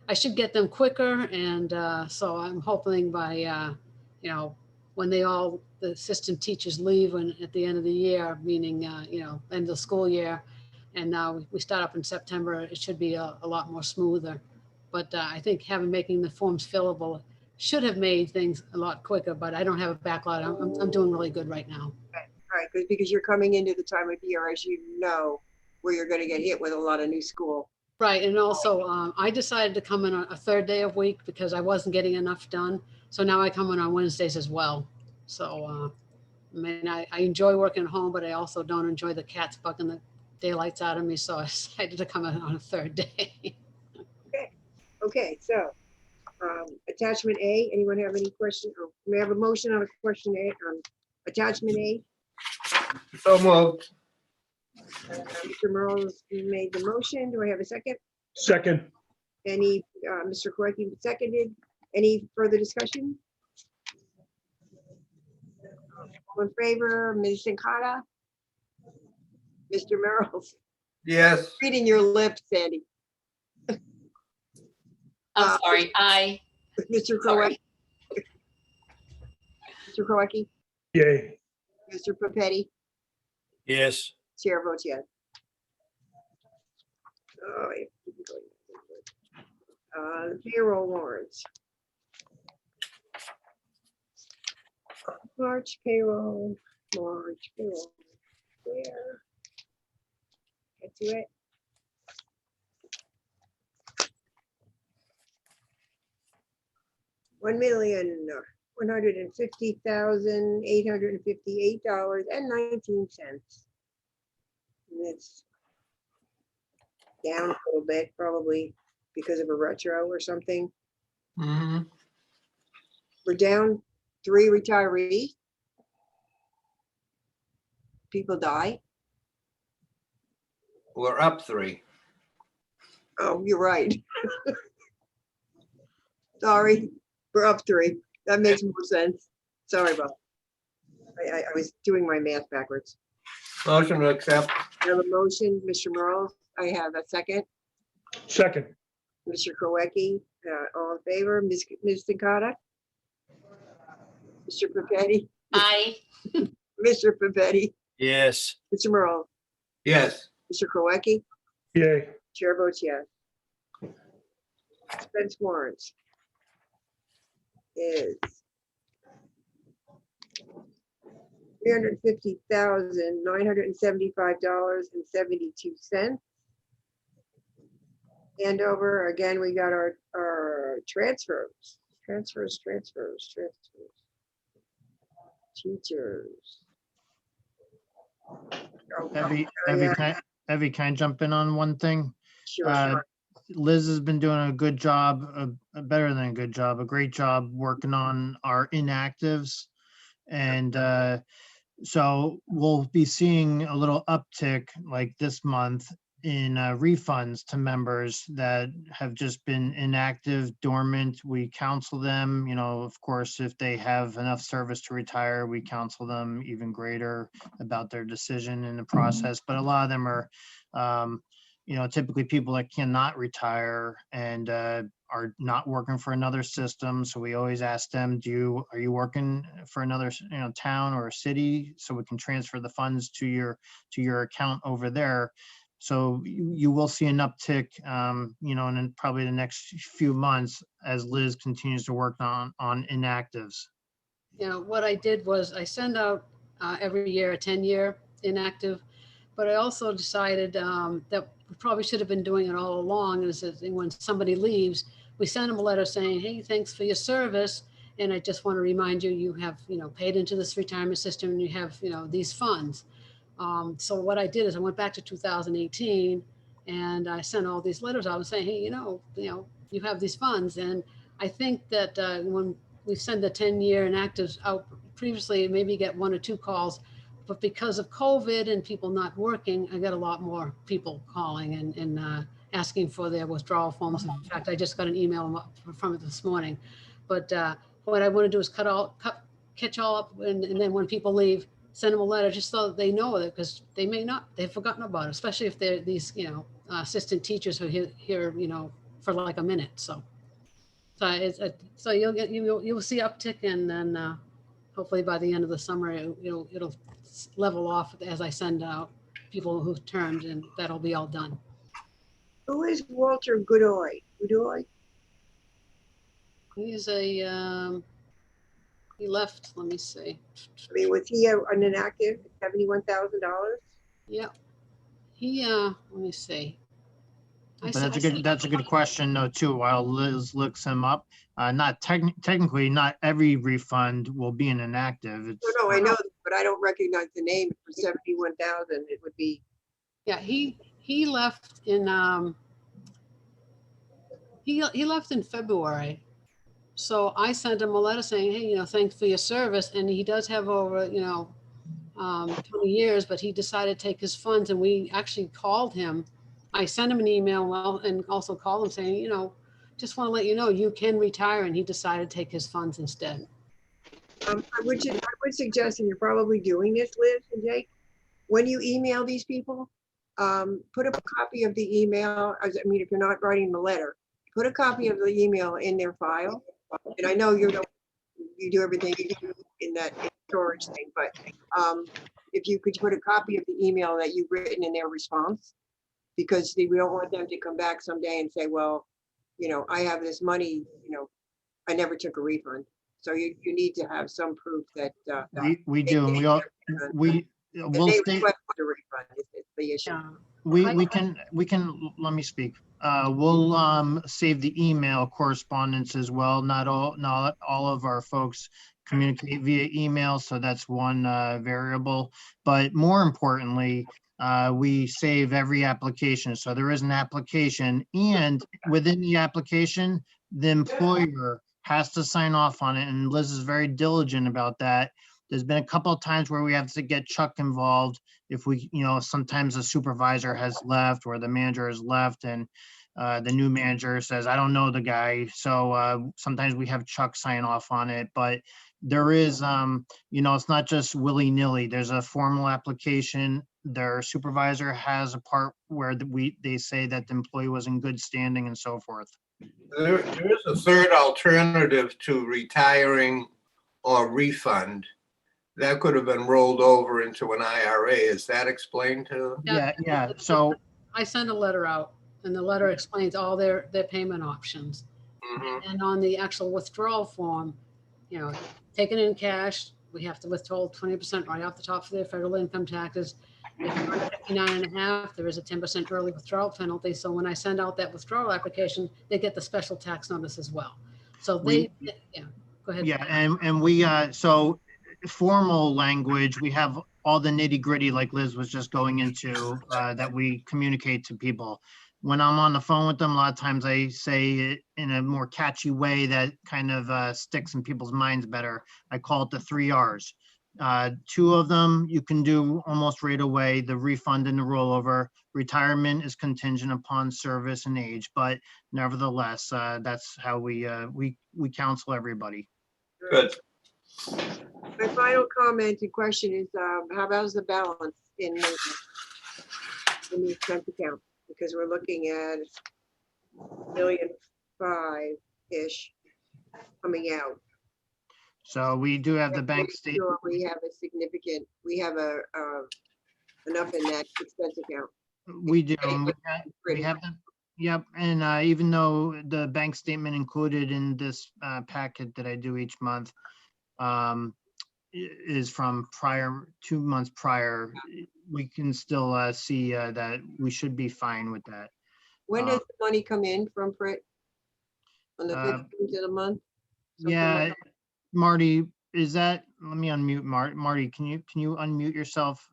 I should get them quicker, and so I'm hoping by when the assistant teachers leave at the end of the year, meaning end of the school year, and now we start up in September, it should be a lot more smoother. But I think making the forms fillable should have made things a lot quicker, but I don't have a backlog. I'm doing really good right now. Right, because you're coming into the time of year, as you know, where you're going to get hit with a lot of new school. Right, and also I decided to come in on a third day of week because I wasn't getting enough done. So now I come in on Wednesdays as well. So I enjoy working at home, but I also don't enjoy the cats bugging the daylights out of me. So I decided to come in on a third day. Okay, so attachment A, anyone have any questions? Or may I have a motion on a question A, attachment A? So moved. Mr. Merle's made the motion. Do I have a second? Second. Any, Mr. Korecki seconded. Any further discussion? All in favor, Ms. Sincata? Mr. Merle, Yes. reading your lips, Sandy. I'm sorry, I, Mr. sorry. Korecki? Mr. Korecki? Yay. Mr. Papetti? Yes. Chair votes yes. Oh, yeah, keep it going. Payroll warrants. March payroll. Where? Get to it. $1,150,858.19. And it's down a little bit, probably because of a retro or something. Mm-hmm. We're down 3 retirees. People die. We're up 3. Oh, you're right. Sorry, we're up 3. That makes more sense. Sorry about that. I was doing my math backwards. Motion to accept. I have a motion, Mr. Merle. I have a second. Second. Mr. Korecki, all in favor, Ms. Sincata? Mr. Papetti? I, Mr. Papetti? Yes. Mr. Merle? Yes. Mr. Korecki? Yay. Chair votes yes. Expense warrants is $350,975.72. And over again, we got our transfers. Teachers. Evie, yeah, Evie, can I jump in on one thing? sure. Liz has been doing a good job, better than a good job, a great job working on our inactives. And so we'll be seeing a little uptick like this month in refunds to members that have just been inactive, dormant. We counsel them, of course, if they have enough service to retire, we counsel them even greater about their decision in the process. But a lot of them are, typically people that cannot retire and are not working for another system. So we always ask them, are you working for another, town or a city? So we can transfer the funds to your account over there. So you will see an uptick, in probably the next few months as Liz continues to work on inactives. What I did was I send out every year a 10-year inactive, but I also decided that we probably should have been doing it all along. Is that when somebody leaves, we send them a letter saying, hey, thanks for your service. And I just want to remind you, you have, paid into this retirement system and you have, these funds. So what I did is I went back to 2018 and I sent all these letters out and saying, hey, you have these funds. And I think that when we send the 10-year inactives out previously, maybe get 1 or 2 calls, but because of COVID and people not working, I got a lot more people calling and asking for their withdrawal forms. In fact, I just got an email from it this morning. But what I want to do is catch all up, and then when people leave, send them a letter just so that they know it, because they've forgotten about it, especially if they're these, assistant teachers who are here, for like a minute. So you'll see uptick, and then hopefully by the end of the summer, it'll level off as I send out people who've turned, and that'll be all done. Who is Walter Goodore? He's he left, let me see. I mean, was he an inactive, $71,000? Yeah. Let me see. But that's a good question though too. While Liz looks him up, not technically, not every refund will be an inactive. No, I know, but I don't recognize the name for 71,000. It would be. Yeah, he left in he left in February. So I sent him a letter saying, hey, thanks for your service. And he does have over, 20 years, but he decided to take his funds, and we actually called him. I sent him an email and also called him saying, just want to let you know you can retire, and he decided to take his funds instead. I would suggest, and you're probably doing this, Liz and Jake, when you email these people, put a copy of the email. If you're not writing the letter, put a copy of the email in their file. And I know you do everything in that storage thing, but if you could put a copy of the email that you've written in their response, because we don't want them to come back someday and say, well, I have this money, I never took a refund. So you need to have some proof that we do, and we'll state the refund is the issue. we can let me speak. We'll save the email correspondence as well. Not all of our folks communicate via email, so that's one variable. But more importantly, we save every application. So there is an application, and within the application, the employer has to sign off on it. And Liz is very diligent about that. There's been a couple of times where we have to get Chuck involved if we, sometimes the supervisor has left or the manager has left, and the new manager says, I don't know the guy. So sometimes we have Chuck sign off on it, but there is, it's not just willy-nilly. There's a formal application. Their supervisor has a part where they say that the employee was in good standing and so forth. There is a third alternative to retiring or refund. That could have been rolled over into an IRA. Is that explained to? Yeah. So I sent a letter out, and the letter explains all their payment options. Mm-hmm. And on the actual withdrawal form, taken in cash, we have to withhold 20% right off the top for their federal income taxes. If you're under 59.5, there is a 10% early withdrawal penalty. So when I send out that withdrawal application, they get the special tax notice as well. So go ahead. Yeah, and we so formal language, we have all the nitty-gritty like Liz was just going into that we communicate to people. When I'm on the phone with them, a lot of times I say it in a more catchy way that kind of sticks in people's minds better. I call it the 3 R's. 2 of them you can do almost right away: the refund and the rollover. Retirement is contingent upon service and age, but nevertheless, that's how we counsel everybody. Good. My final comment and question is, how about the balance in the expense account? Because we're looking at $1.5 million 25-ish coming out. So we do have the bank Make state. sure we have a significant, we have enough in that expense account. We do. And we Pretty. have them. Yep. And even though the bank statement included in this packet that I do each month is from 2 months prior, we can still see that we should be fine with that. When does the money come in from Prit? On the 15th of the month? Something Yeah, like Marty, is that, let me unmute Marty, can you unmute yourself?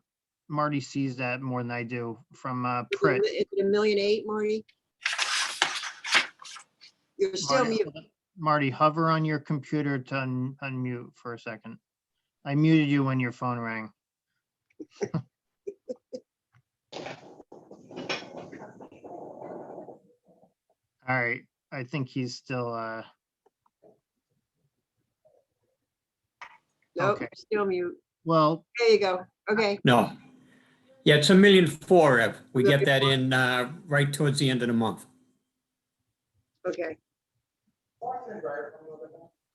Marty sees that more than I do from Prit. Is it 1.8 million, Marty? You're still Marty, mute. Marty, hover on your computer to unmute for a second. I muted you when your phone rang. All right, I think he's still, Nope, okay. still mute. Well, There you go. Okay. No. Yeah, it's $1.4 million, Ev. We get that in right towards the end of the month. Okay.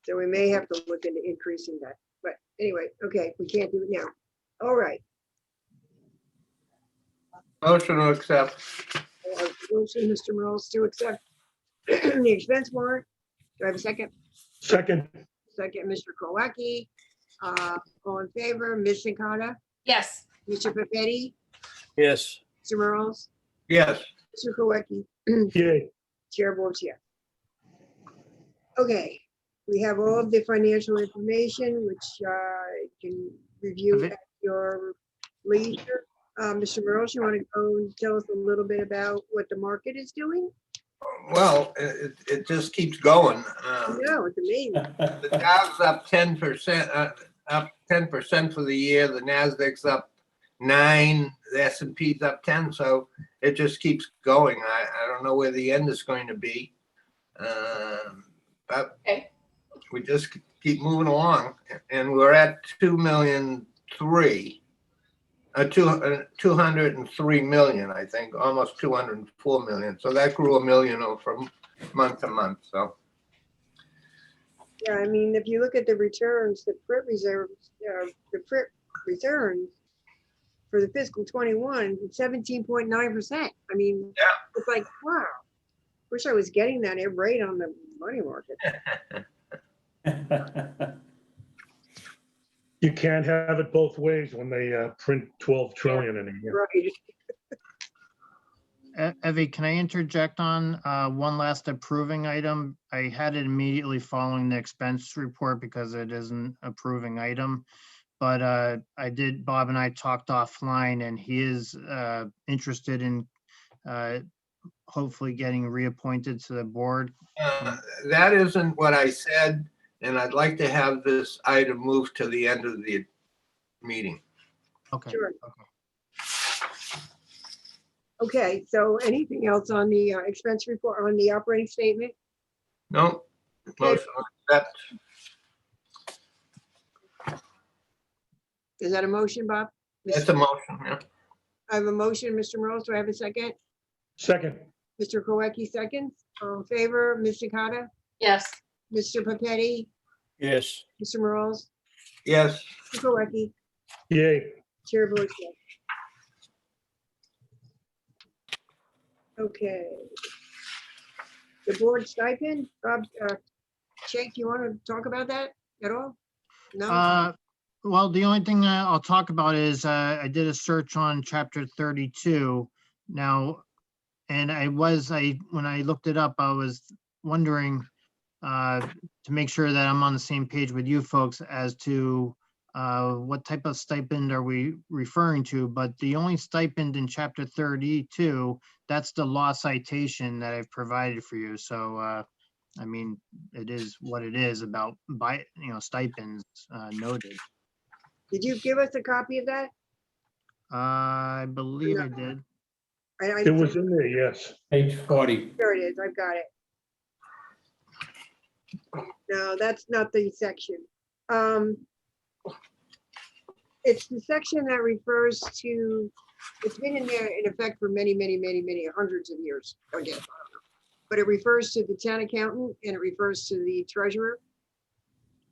So we may have to look into increasing that, but anyway, okay, we can't do it now. All right. Motion to accept. Motion, Mr. Morales, to accept the expense warrant. Do I have a second? Second. Second, Mr. Kowalski. All in favor, Ms. Sikata, Yes. Mr. Papetti, Yes. Mr. Morales, Yes. Mr. Kowalski. Yay. Chair votes yes. Okay, we have all of the financial information, which you can review at your leisure. Mr. Morales, you want to go and tell us a little bit about what the market is doing? Well, it just keeps going. No, it's amazing. The Dow's up 10%, up 10% for the year. The Nasdaq's up 9%. The S&P's up 10%. So it just keeps going. I don't know where the end is going to be, but Okay. we just keep moving along, and we're at 203 million, I think, almost 204 million. So that grew $1 million from month to month. So. Yeah, I mean, if you look at the returns, the Prit reserves, the Prit returns for the fiscal 21, 17.9%. I mean, Yeah. It's like, wow. Wish I was getting that rate on the money market. You can't have it both ways when they print 12 trillion in a year. Right. Evie, can I interject on one last approving item? I had it immediately following the expense report because it is an approving item. But Bob and I talked offline, and he is interested in hopefully getting reappointed to the board. That isn't what I said, and I'd like to have this item moved to the end of the meeting. Okay. Sure. Okay. Okay, so anything else on the expense report, on the operating statement? No, motion to accept. Is that a motion, Bob? That's a motion, yeah. I have a motion, Mr. Morales. Do I have a second? Second. Mr. Kowalski seconds. All in favor, Ms. Sikata, Yes. Mr. Papetti, Yes. Mr. Morales, Yes. Mr. Kowalski, Yay. Chair votes yes. Okay. The board stipend, Bob, Jake, you want to talk about that at all? No? Well, the only thing I'll talk about is I did a search on chapter 32 now, and when I looked it up, I was wondering to make sure that I'm on the same page with you folks as to what type of stipend are we referring to, but the only stipend in chapter 32, that's the law citation that I've provided for you. So, I mean, it is what it is about stipends noted. Did you give us a copy of that? I believe I did. It was in there, yes. Page 40. There it is, I've got it. No, that's not the section. It's the section that refers to, it's been in there in effect for many, many, many, many hundreds of years, I guess. I don't know. but it refers to the town accountant and it refers to the treasurer.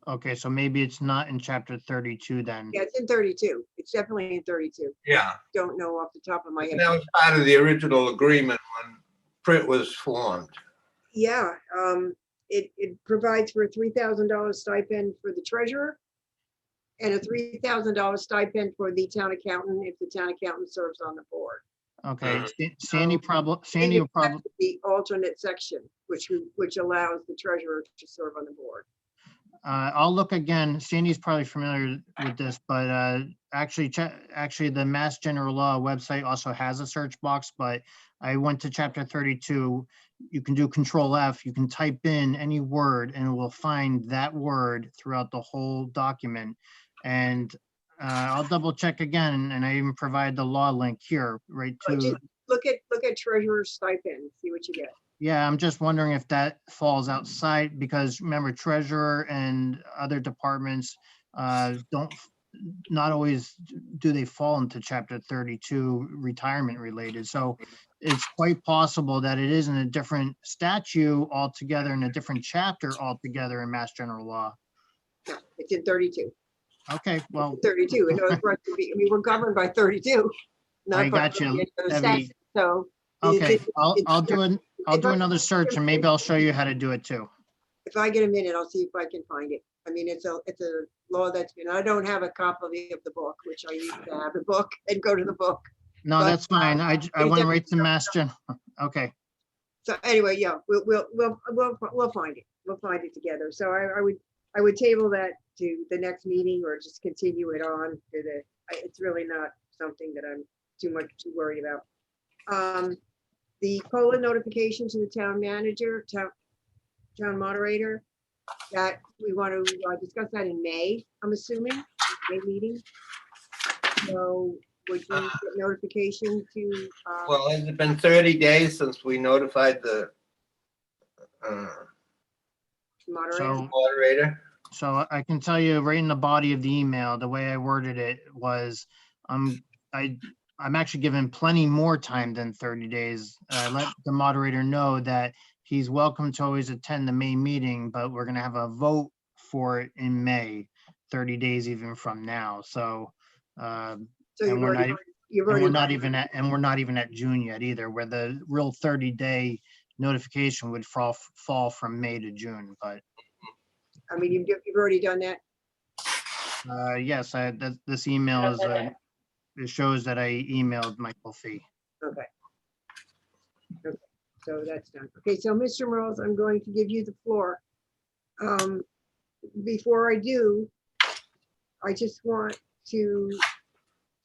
Okay, so maybe it's not in chapter 32 then. Yeah, it's in 32. It's definitely in 32. Yeah, Don't know off the top of my head. and that was part of the original agreement when Prit was formed. Yeah, it provides for a $3,000 stipend for the treasurer and a $3,000 stipend for the town accountant if the town accountant serves on the board. Okay, Sandy will That's probably, the alternate section, which allows the treasurer to serve on the board. I'll look again. Sandy's probably familiar with this, but actually, the Mass General Law website also has a search box, but I went to chapter 32. You can do Control F, you can type in any word and it will find that word throughout the whole document. And I'll double check again, and I even provide the law link here, right So to, just look at treasurer stipend, see what you get. yeah, I'm just wondering if that falls outside, because remember, treasurer and other departments not always do they fall into chapter 32 retirement related. So it's quite possible that it is in a different statute altogether, in a different chapter altogether in Mass General Law. No, it's in 32. Okay, well, 32. In order for us to be, I mean, we're governed by 32. not I by got you, any other Debbie. statute. So. okay, it's- I'll do another search, and maybe I'll show you how to do it too. If I get a minute, I'll see if I can find it. I mean, it's a law that's been, I don't have a copy of the book, which I used to have the book and go to the book. No, But, that's fine. I went right to Mass Gen. Okay, So anyway, yeah, we'll find it. We'll find it together. So I would table that to the next meeting or just continue it on to it's really not something that I'm too worried about. The COLA notification to the town manager, town moderator, that we want to discuss that in May, I'm assuming, May meeting. So would you get notification to? Well, has it been 30 days since we notified the Moderator? moderator? so I can tell you right in the body of the email, the way I worded it was, I'm actually given plenty more time than 30 days. Let the moderator know that he's welcome to always attend the May meeting, but we're gonna have a vote for it in May, 30 days even from now. So, So and you've we're already, not, and we're not even at June yet either, where the real 30-day notification would fall from May to June. But I mean, you've already done that. yes, this email is, it shows that I emailed Michael Fee. Okay. Okay, so that's done. Okay, so Mr. Merles, I'm going to give you the floor. Before I do, I just want to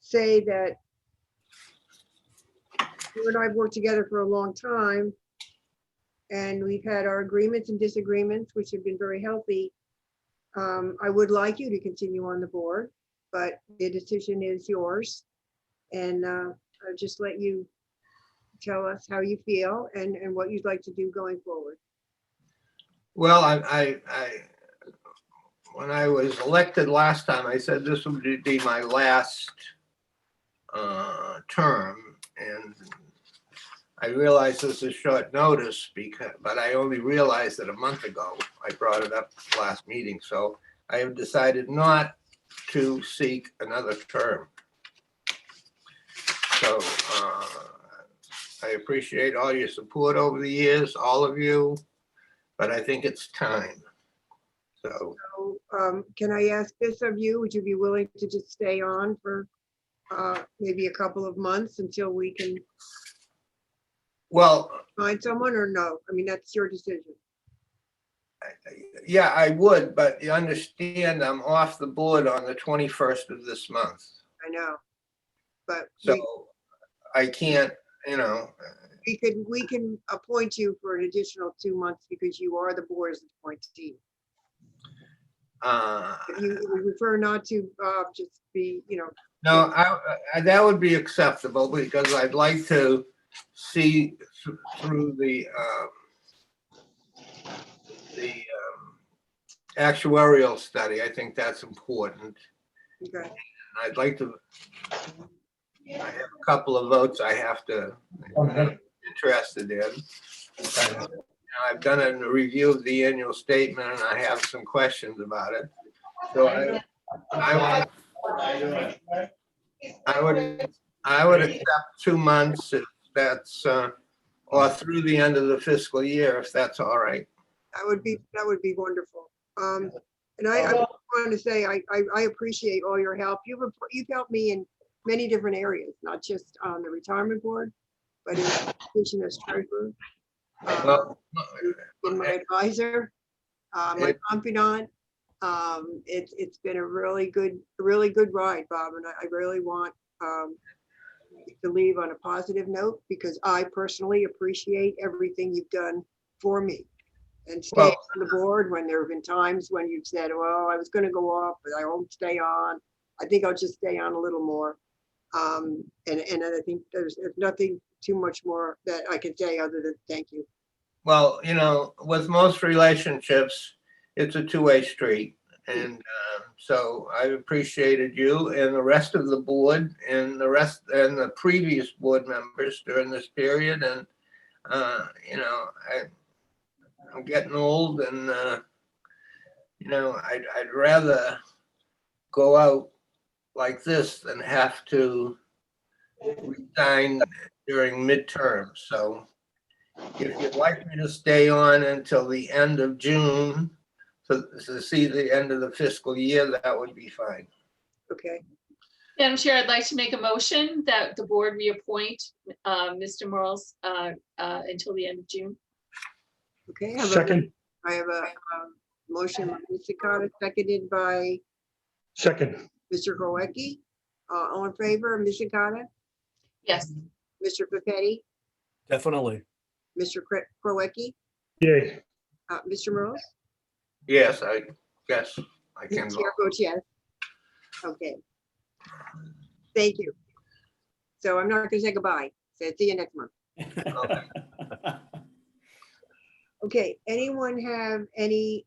say that you and I have worked together for a long time, and we've had our agreements and disagreements, which have been very healthy. I would like you to continue on the board, but the decision is yours. And I'll just let you tell us how you feel and what you'd like to do going forward. Well, when I was elected last time, I said this would be my last term, and I realize this is short notice but I only realized it a month ago. I brought it up last meeting, so I have decided not to seek another term. So I appreciate all your support over the years, all of you, but I think it's time. So Can I ask this of you? Would you be willing to just stay on for maybe a couple of months until we can well, find someone, or no? I mean, that's your decision. yeah, I would, but you understand I'm off the board on the 21st of this month. I know. But So I can't, you know. we can appoint you for an additional 2 months because you are the board's appointee. If you would prefer not to just be, No, that would be acceptable because I'd like to see through the actuarial study. I think that's important. okay. I'd like to, I have a couple of votes I have to, interested in. I've done a review of the annual statement and I have some questions about it. So I would accept 2 months if that's, or through the end of the fiscal year, if that's all right. That would be wonderful. And I want to say, I appreciate all your help. You've helped me in many different areas, not just on the retirement board, but in my position as treasurer, Well, in my advisor, my confidant. It's been a really good ride, Bob, and I really want to leave on a positive note because I personally appreciate everything you've done for me. And stay Well, on the board when there have been times when you've said, well, I was going to go off, but I won't stay on. I think I'll just stay on a little more. And I think there's nothing too much more that I can say other than thank you. well, with most relationships, it's a two-way street. And so I appreciated you and the rest of the board and the previous board members during this period. And, I'm getting old and, I'd rather go out like this than have to resign during midterm. So if you'd like me to stay on until the end of June to see the end of the fiscal year, that would be fine. Okay. Madam Chair, I'd like to make a motion that the board reappoint Mr. Morales until the end of June. Okay. Second. I have a motion by Mr. Carter, seconded by Second. Mr. Growecki. All in favor, Mr. Carter, Yes. Mr. Papetti, Definitely. Mr. Growecki, Yay. Mr. Morales? Yes, I guess I can Chair vote. votes yes. Okay. Thank you. So I'm not going to say goodbye. Say see you next month. Okay, anyone have any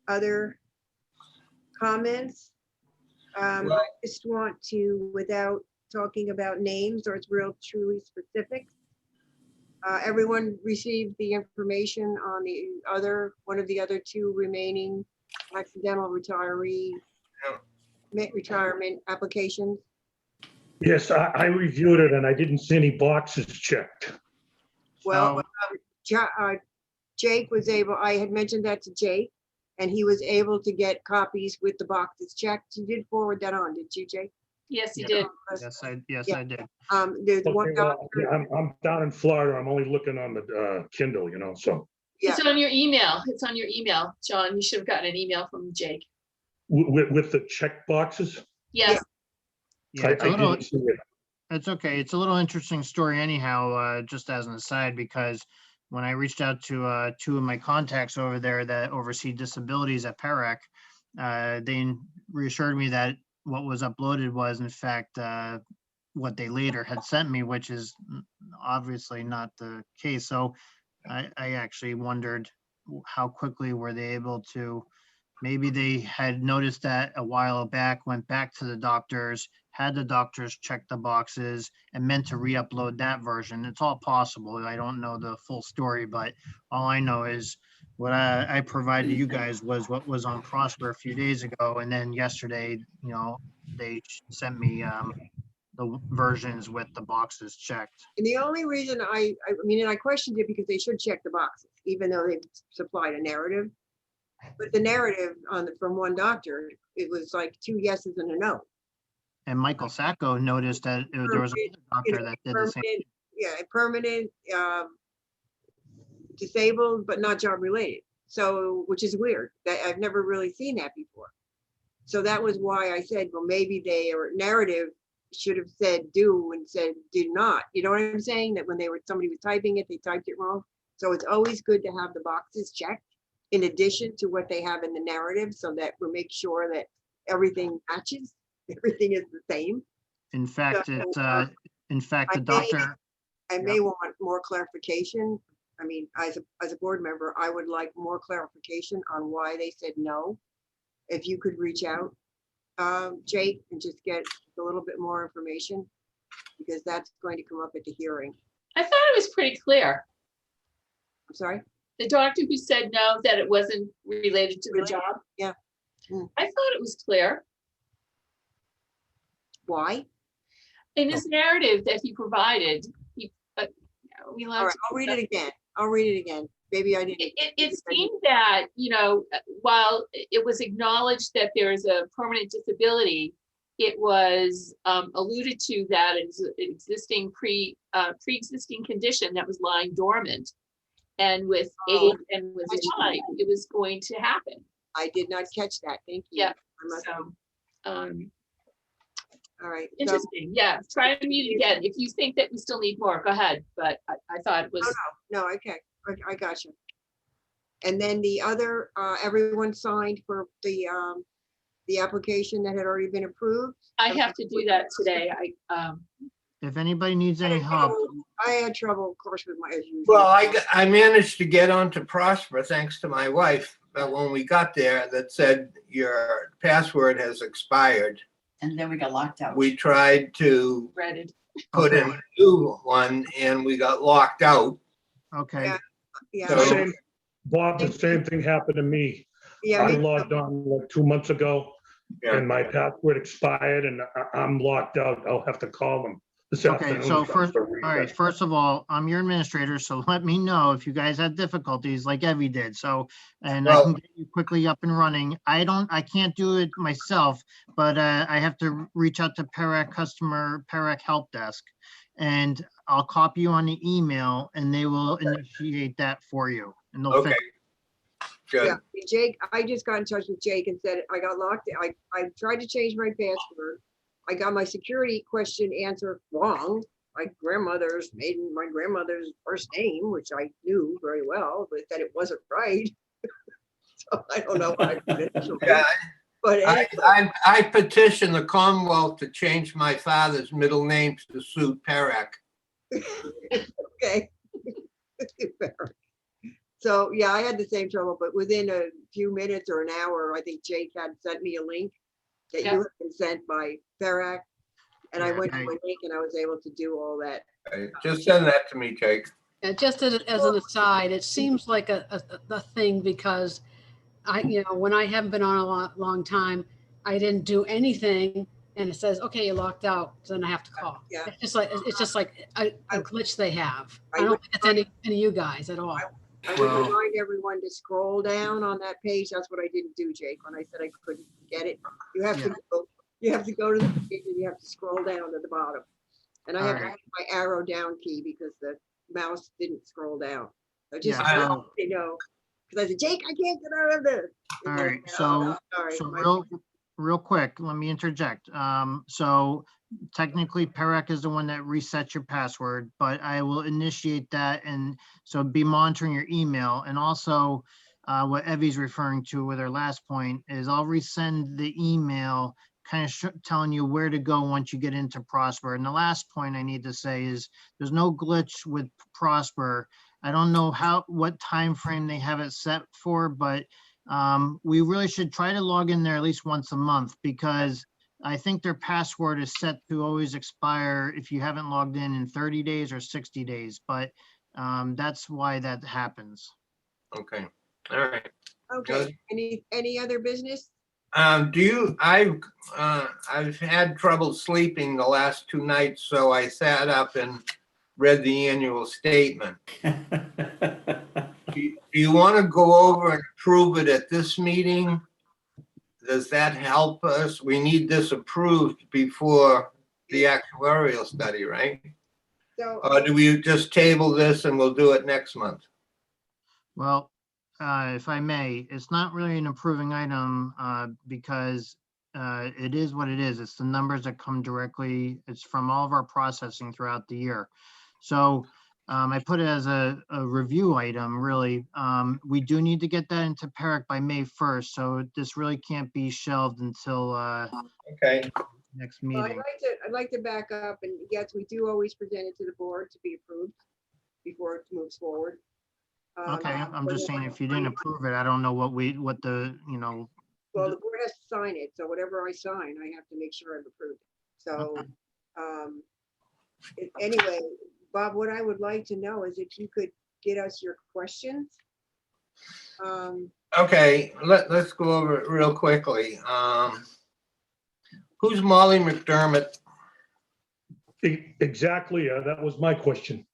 other comments? I just want to, without talking about names or it's real truly specific. Everyone received the information on one of the other two remaining accidental retiree retirement applications. Yes, I reviewed it and I didn't see any boxes checked. Well, Jake was able, I had mentioned that to Jake, and he was able to get copies with the boxes checked. You did forward that on, did you, Jake? Yes, you did. Yes, I did. There's one Okay, well, doctor. yeah, I'm down in Florida. I'm only looking on the Kindle, so. Yeah. It's on your email. It's on your email, John. You should have gotten an email from Jake. With the check boxes? Yes. Yeah, I it's a little, didn't see it. it's okay. It's a little interesting story anyhow, just as an aside, because when I reached out to two of my contacts over there that oversee disabilities at PERAC, they reassured me that what was uploaded was in fact what they later had sent me, which is obviously not the case. So I actually wondered how quickly were they able to, maybe they had noticed that a while back, went back to the doctors, had the doctors check the boxes and meant to re-upload that version. It's all possible. I don't know the full story, but all I know is what I provided you guys was what was on Prosper a few days ago. And then yesterday, they sent me the versions with the boxes checked. And the only reason I mean, and I questioned it because they should check the boxes, even though they've supplied a narrative. But the narrative from one doctor, it was like 2 yeses and a no. And Michael Sacco noticed that there was another doctor that did the same. Yeah, permanent, disabled, but not job related. So, which is weird. I've never really seen that before. So that was why I said, well, maybe their narrative should have said do and said do not. You know what I'm saying? That when somebody was typing it, they typed it wrong. So it's always good to have the boxes checked in addition to what they have in the narrative, so that we make sure that everything matches, everything is the same. In fact, So, the doctor. I may want more clarification. I mean, as a board member, I would like more clarification on why they said no. If you could reach out, Jake, and just get a little bit more information, because that's going to come up at the hearing. I thought it was pretty clear. I'm sorry? The doctor who said no, that it wasn't related to the Really? job? Yeah. Mm. I thought it was clear Why? in his narrative that he provided. We All allowed right, to- I'll read it again. I'll read it again. Maybe I didn't. It seemed that, while it was acknowledged that there is a permanent disability, it was alluded to that it's an existing pre-existing condition that was lying dormant. And with age and with time, it was going to happen. I did not catch that. Thank you. Yeah. I must- So, All right. So, interesting. Yeah, try to mute again. If you think that we still need more, go ahead. But I thought it was. no, okay. I got you. And then the other, everyone signed for the application that had already been approved. I have to do that today. If anybody needs I any had help, trouble- I had trouble, of course, with my, as usual. Well, I managed to get onto Prosper thanks to my wife, but when we got there, that said your password has expired. And then we got locked out. We tried to Read put in Okay. a new one and we got locked out. okay, Yeah. Yeah. So- Same, Bob, the same thing happened to me. Yeah. I me- logged on like 2 months ago and my password expired and I'm locked out. I'll have to call them this okay, afternoon. so first, to all right, reset. first of all, I'm your administrator, so let me know if you guys had difficulties like Evie did, so, and I Well- can get you quickly up and running. I can't do it myself, but I have to reach out to PERAC Help Desk, and I'll copy you on the email, and they will initiate that for you, and they'll Okay. fix. Good. Yeah, Jake, I just got in touch with Jake and said I got locked. I tried to change my password. I got my security question answer wrong. My grandmother's first name, which I knew very well, but that it wasn't right. So I don't know what I did. Yeah, But anyway, I petitioned the Commonwealth to change my father's middle name to suit Perek. okay. So, yeah, I had the same trouble, but within a few minutes or an hour, I think Jake had sent me a link that you had been sent by Ferac. And I Yeah, went to a link and I was able to do all that. Just send that to me, Jake. Just as an aside, it seems like a thing because when I haven't been on a long time, I didn't do anything and it says, okay, you're locked out. So then I have to call. Yeah. It's just like a glitch they have. I I don't would think it's any of you guys at all. I would Well- remind everyone to scroll down on that page. That's what I didn't do, Jake, when I said I couldn't get it. You have to go to the page and you have to scroll down to the bottom. And I have to Alright. hit my arrow down key because the mouse didn't scroll down. So just, Yeah, so you know, because I said, Jake, I can't get out of this. All right, so real quick, let me interject. So technically Perec is the one that resets your password, but I will initiate that, and so be monitoring your email. And also what Evie's referring to with her last point is I'll resend the email kind of telling you where to go once you get into Prosper. And the last point I need to say is there's no glitch with Prosper. I don't know what time frame they have it set for, but we really should try to log in there at least once a month, because I think their password is set to always expire if you haven't logged in 30 days or 60 days, but that's why that happens. Okay, all right. Okay, any other business? I've had trouble sleeping the last 2 nights, so I sat up and read the annual statement. Do you want to go over and approve it at this meeting? Does that help us? We need this approved before the actuarial study, right? So, Or do we just table this and we'll do it next month? Well, if I may, it's not really an approving item because it is what it is. It's the numbers that come directly. It's from all of our processing throughout the year. So I put it as a review item, really. We do need to get that into PERIC by May 1st, so this really can't be shelved until Okay. next well, meeting. I'd like to back up, and yes, we do always present it to the board to be approved before it moves forward. Okay, I'm just saying, if you didn't approve it, I don't know what the, Well, the board has to sign it, so whatever I sign, I have to make sure I've approved it. So, anyway, Bob, what I would like to know is if you could get us your questions. Okay, let's go over it real quickly. Who's Molly McDermott? Exactly, that was my question.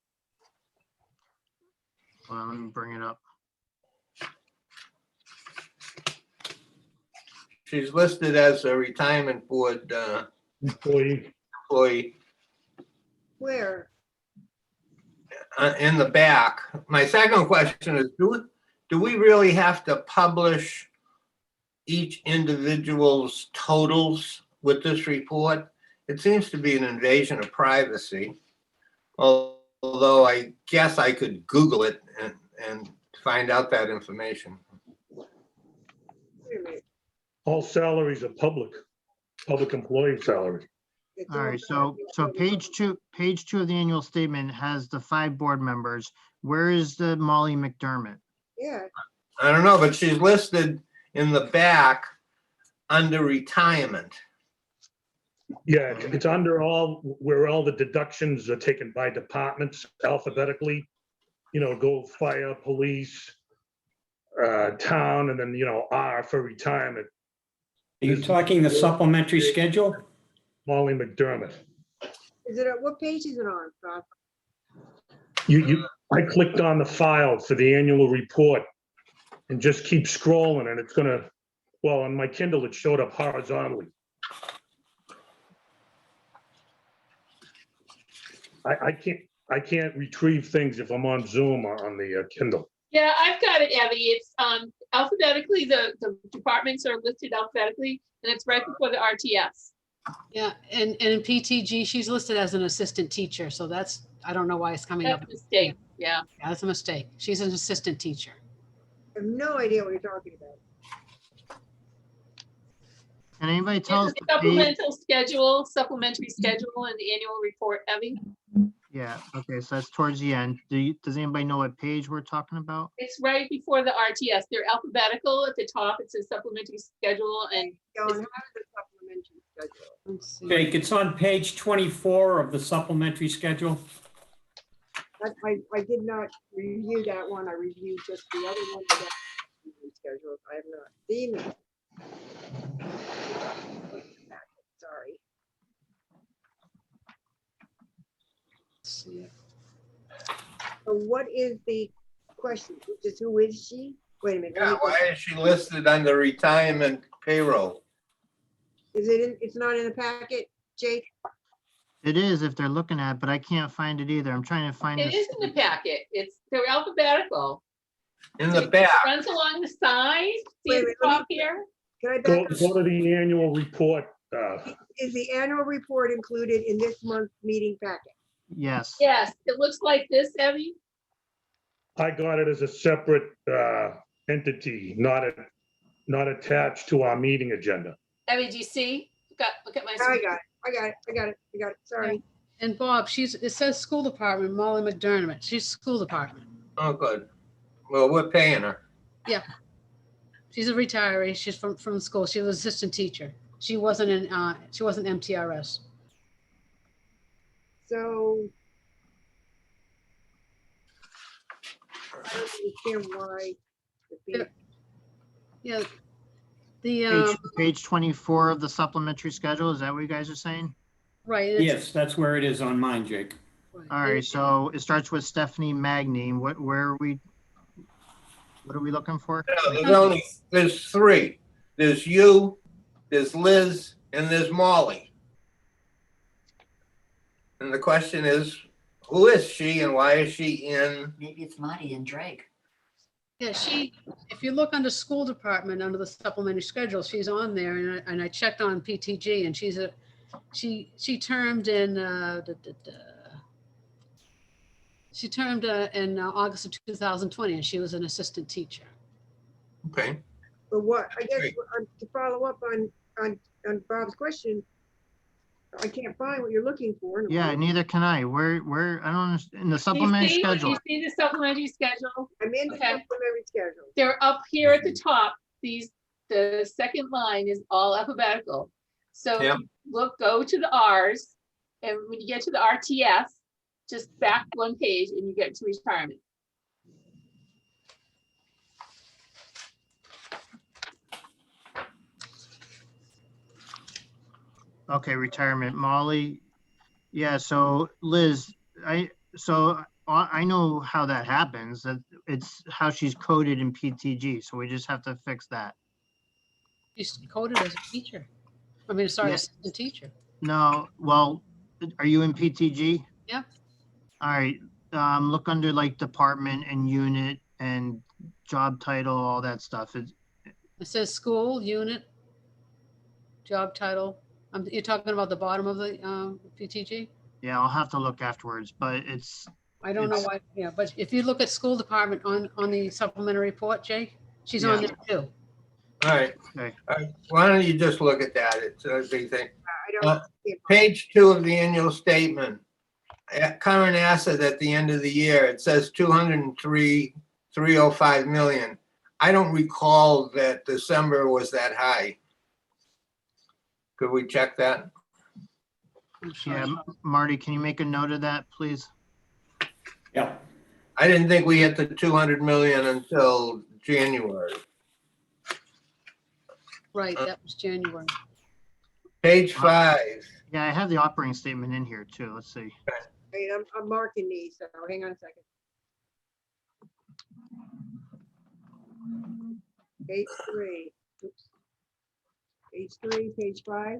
Well, let me bring it up. She's listed as a retirement board Employee. employee Where? in the back. My second question is, do we really have to publish each individual's totals with this report? It seems to be an invasion of privacy. Although I guess I could Google it and find out that information. Wait a minute. All salaries are public employee salary. It's All right, so page two of the annual statement has the 5 board members. Where is the Molly McDermott? Yeah, I don't know, but she's listed in the back under retirement. Yeah, it's under where all the deductions are taken by departments alphabetically. You know, go fire, police, town, and then, you know, R for retirement. Are you talking the supplementary schedule? Molly McDermott. is it, what page is it on, Bob? I clicked on the file for the annual report and just keep scrolling, and it's gonna, well, on my Kindle, it showed up horizontally. I can't retrieve things if I'm on Zoom or on the Kindle. Yeah, I've got it, Abby. It's alphabetically, the departments are listed alphabetically, and it's right before the RTS. Yeah, and in PTG, she's listed as an assistant teacher, so that's, I don't know why it's coming up. That's a mistake, yeah. Yeah, that's a mistake. She's an assistant teacher. I have no idea what you're talking about. Can anybody tell us It's a the page? supplementary schedule and the annual report, Abby. Yeah, okay, so that's towards the end. Does anybody know what page we're talking about? It's right before the RTS. They're alphabetical. At the top, it says supplementary schedule, and John, how is the supplementary schedule? Let's see. Jake, it's on page 24 of the supplementary schedule. I did not review that one. I reviewed just the other one. That schedule. I have not seen it. Sorry. Let's see. So what is the question? Just who is she? Wait a minute. Yeah, why is she listed under retirement payroll? Is it in, it's not in the packet, Jake? It is if they're looking at it, but I can't find it either. I'm trying to find it this. is in the packet. They're alphabetical. In the It back. runs along the side. See Wait at a the minute, let me- top here? Can I Go back up? to the annual report. Is the annual report included in this month's meeting packet? Yes. Yes, it looks like this, Abby. I got it as a separate entity, not attached to our meeting agenda. Abby, do you see? Look at my I screen. got it. Sorry. And Bob, it says school department, Molly McDermott. She's school department. Oh, good. Well, we're paying her. She's a retiree. She's from school. She was assistant teacher. She wasn't MTRS. So I don't understand why. the- Yeah. The, Page 24 of the supplementary schedule. Is that what you guys are saying? right. it's- Yes, that's where it is on mine, Jake. right. All right, so it starts with Stephanie Magny. What are we looking for? No, there's 3. There's you, there's Liz, and there's Molly. And the question is, who is she and why is she in? Maybe it's Marty and Drake. Yeah, if you look under school department, under the supplementary schedule, she's on there, and I checked on PTG, and she termed in, she termed in August of 2020, and she was an assistant teacher. Okay. But what, I guess, Great. to follow up on Bob's question, I can't find what you're looking for. Yeah, neither can I. Where, I don't understand. In the supplementary You schedule. see the supplementary schedule? I'm in the Okay. supplementary schedule. They're up here at the top. The second line is all alphabetical. So Yep. go to the R's, and when you get to the RTS, just back one page and you get to retirement. Okay, retirement, Molly. Yeah, so Liz, I know how that happens, that it's how she's coded in PTG, so we just have to fix that. She's coded as a teacher. I mean, sorry, Yeah. assistant teacher. No, well, are you in PTG? Yeah. All right, look under like department and unit and job title, all that stuff. It says school, unit, job title. You're talking about the bottom of the PTG? Yeah, I'll have to look afterwards, but I don't know why, yeah, but if you look at school department on the supplementary report, Jake, she's on there too. All right. Okay. All right. Why don't you just look at that? It's a big thing. I don't. see it. Page 2 of the annual statement. Current asset at the end of the year, it says 203,305 million. I don't recall that December was that high. Could we check that? I'm sorry. Yeah, Marty, can you make a note of that, please? Yeah. I didn't think we hit the 200 million until January. Right, that was January. Page 5. Yeah, I have the operating statement in here too. Let's see. Wait, I'm marking these, so hang on a second. Page 3. Oops. Page 3, page 5.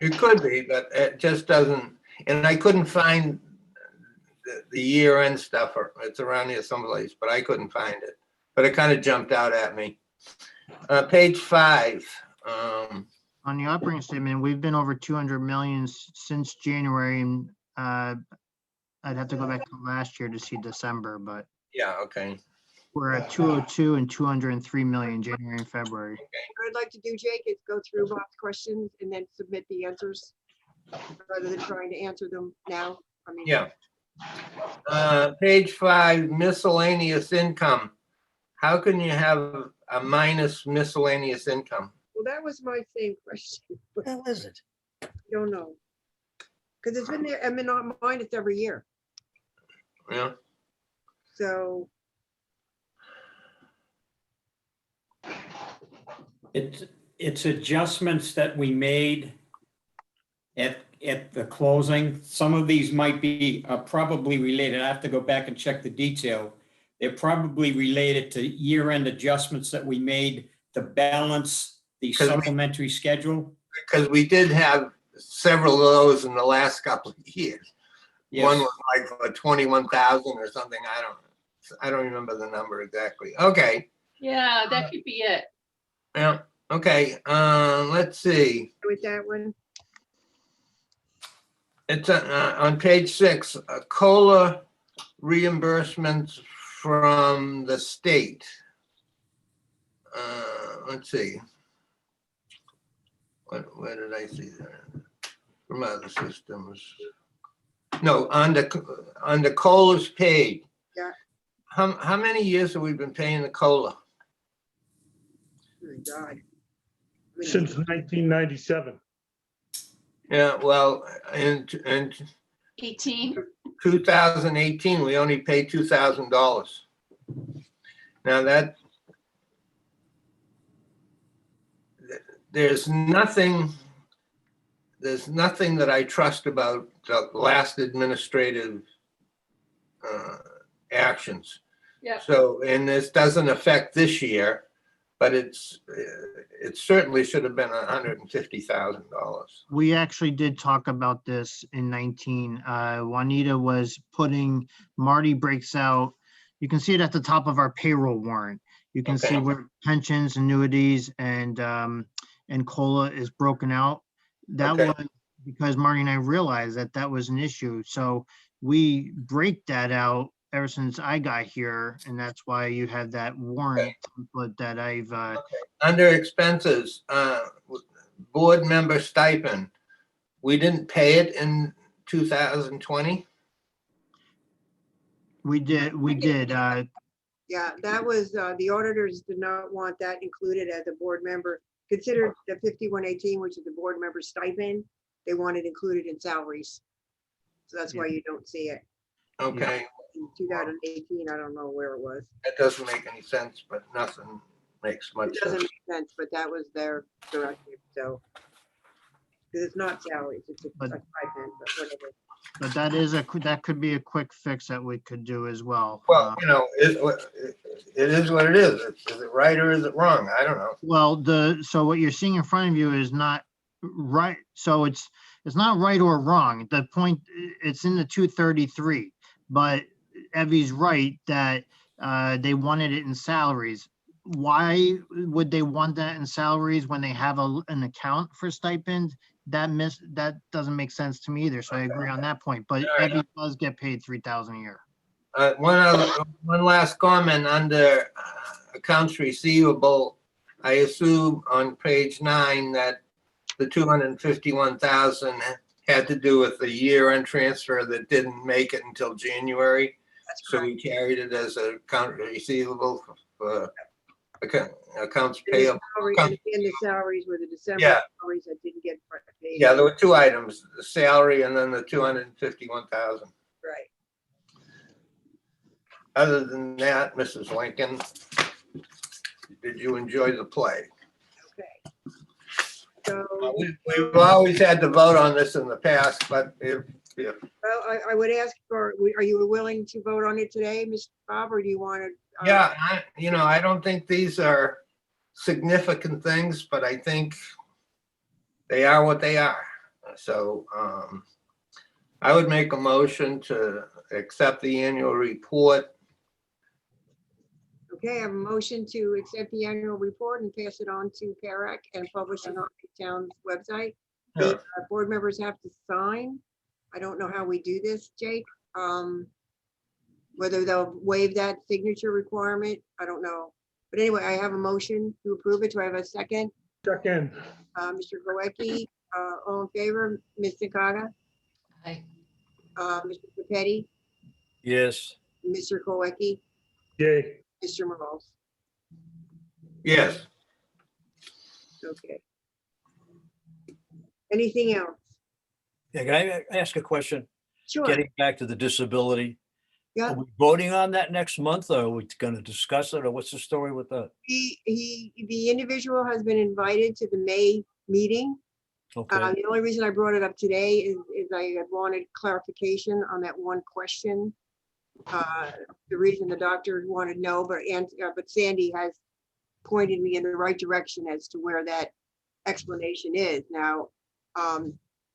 It could be, but it just doesn't, and I couldn't find the year end stuff, or it's around here someplace, but I couldn't find it. But it kind of jumped out at me. Page 5. On the operating statement, we've been over 200 million since January, and I'd have to go back to last year to see December, but Yeah, okay. we're at 202 and 203 million January and February. What I'd like to do, Jake, is go through Bob's questions and then submit the answers rather than trying to answer them now. I mean, Yeah. Page 5, miscellaneous income. How can you have a minus miscellaneous income? well, that was my same question. How is it? Don't know. Because it's been there, I mean, not mine, it's every year. Yeah. So It's adjustments that we made at the closing. Some of these might be probably related. I have to go back and check the detail. They're probably related to year-end adjustments that we made to balance the 'Cause we- supplementary schedule. Because we did have several of those in the last couple of years. One Yes. was like for 21,000 or something. I don't remember the number exactly. Okay. Yeah, that could be it. Yeah. Okay. Let's see. with that one, It's on page 6, COLA reimbursements from the state. Let's see. Where did I see that? From other systems. No, under COLA's paid. Yeah. How many years have we been paying the COLA? oh my God. I mean, Since 1997. Yeah, well, in 18. 2018, we only paid $2,000. Now there's nothing that I trust about the last administrative actions. Yeah. So, and this doesn't affect this year, but it certainly should have been $150,000. We actually did talk about this in 19. Juanita was putting, Marty breaks out, you can see it at the top of our payroll warrant. You can see Okay. where pensions, annuities, and COLA is broken out. That Okay. was because Marty and I realized that was an issue. So we break that out ever since I got here, and that's why you have that warrant template that I've, Under expenses, board member stipend, we didn't pay it in 2020? we did, Yeah, that was, the auditors did not want that included as a board member. Considered the 5118, which is the board member stipend, they want it included in salaries. So that's why you don't see it. Okay, In 2018, I don't know where it was. that doesn't make any sense, but nothing makes much It doesn't sense. make sense, but that was their directive, so. Because it's not salaries, it's a But- stipend, but whatever. But that could be a quick fix that we could do as well. Well, you know, it is what it is. Is it right or is it wrong? I don't know. Well, so what you're seeing in front of you is not right. So it's not right or wrong. The point, it's in the 233, but Evie's right that they wanted it in salaries. Why would they want that in salaries when they have an account for stipend? That doesn't make sense to me either. So I agree on that point, but All right. Evie does get paid $3,000 a year. One last comment under accounts receivable. I assume on page 9 that the 251,000 had to do with the year-end transfer that didn't make it until January. That's So correct. we carried it as an account receivable for accounts And the payable. salary- And again, the salaries were the December Yeah. salaries that didn't get paid. Yeah, there were 2 items, the salary and then the 251,000. Right. Other than that, Mrs. Lincoln, did you enjoy the play? Okay. So, We've always had to vote on this in the past, but well, I would ask for, are you willing to vote on it today, Mr. Bob, or do you want to? yeah, I don't think these are significant things, but I think they are what they are. So I would make a motion to accept the annual report. Okay, I have a motion to accept the annual report and pass it on to PARAC and publish it on the town's website. The board members have to sign. I don't know how we do this, Jake. Whether they'll waive that signature requirement, I don't know. But anyway, I have a motion to approve it. Do I have a second? Second, Mr. Goecki, all in favor? Ms. Takata? Aye. Mr. Pepetti? Yes. Mr. Goecki? yay. Mr. Morales? Yes, Okay. Anything else? Yeah, can I ask a question? Sure. Getting back to the disability. Yeah. Are we voting on that next month, or are we going to discuss it, or what's the story with that? The individual has been invited to the May meeting. Okay, The only reason I brought it up today is I had wanted clarification on that one question. The reason the doctor wanted to know, but Sandy has pointed me in the right direction as to where that explanation is. Now,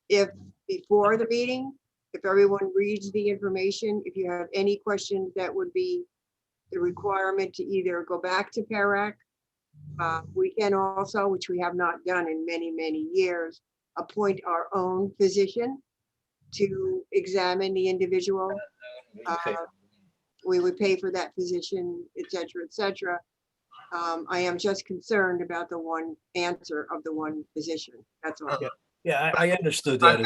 if before the meeting, if everyone reads the information, if you have any questions, that would be the requirement to either go back to PARAC. We can also, which we have not done in many, many years, appoint our own physician to examine the individual. We would pay for that physician, et cetera, et cetera. I am just concerned about the one answer of the one physician. That's all. yeah, I understood that.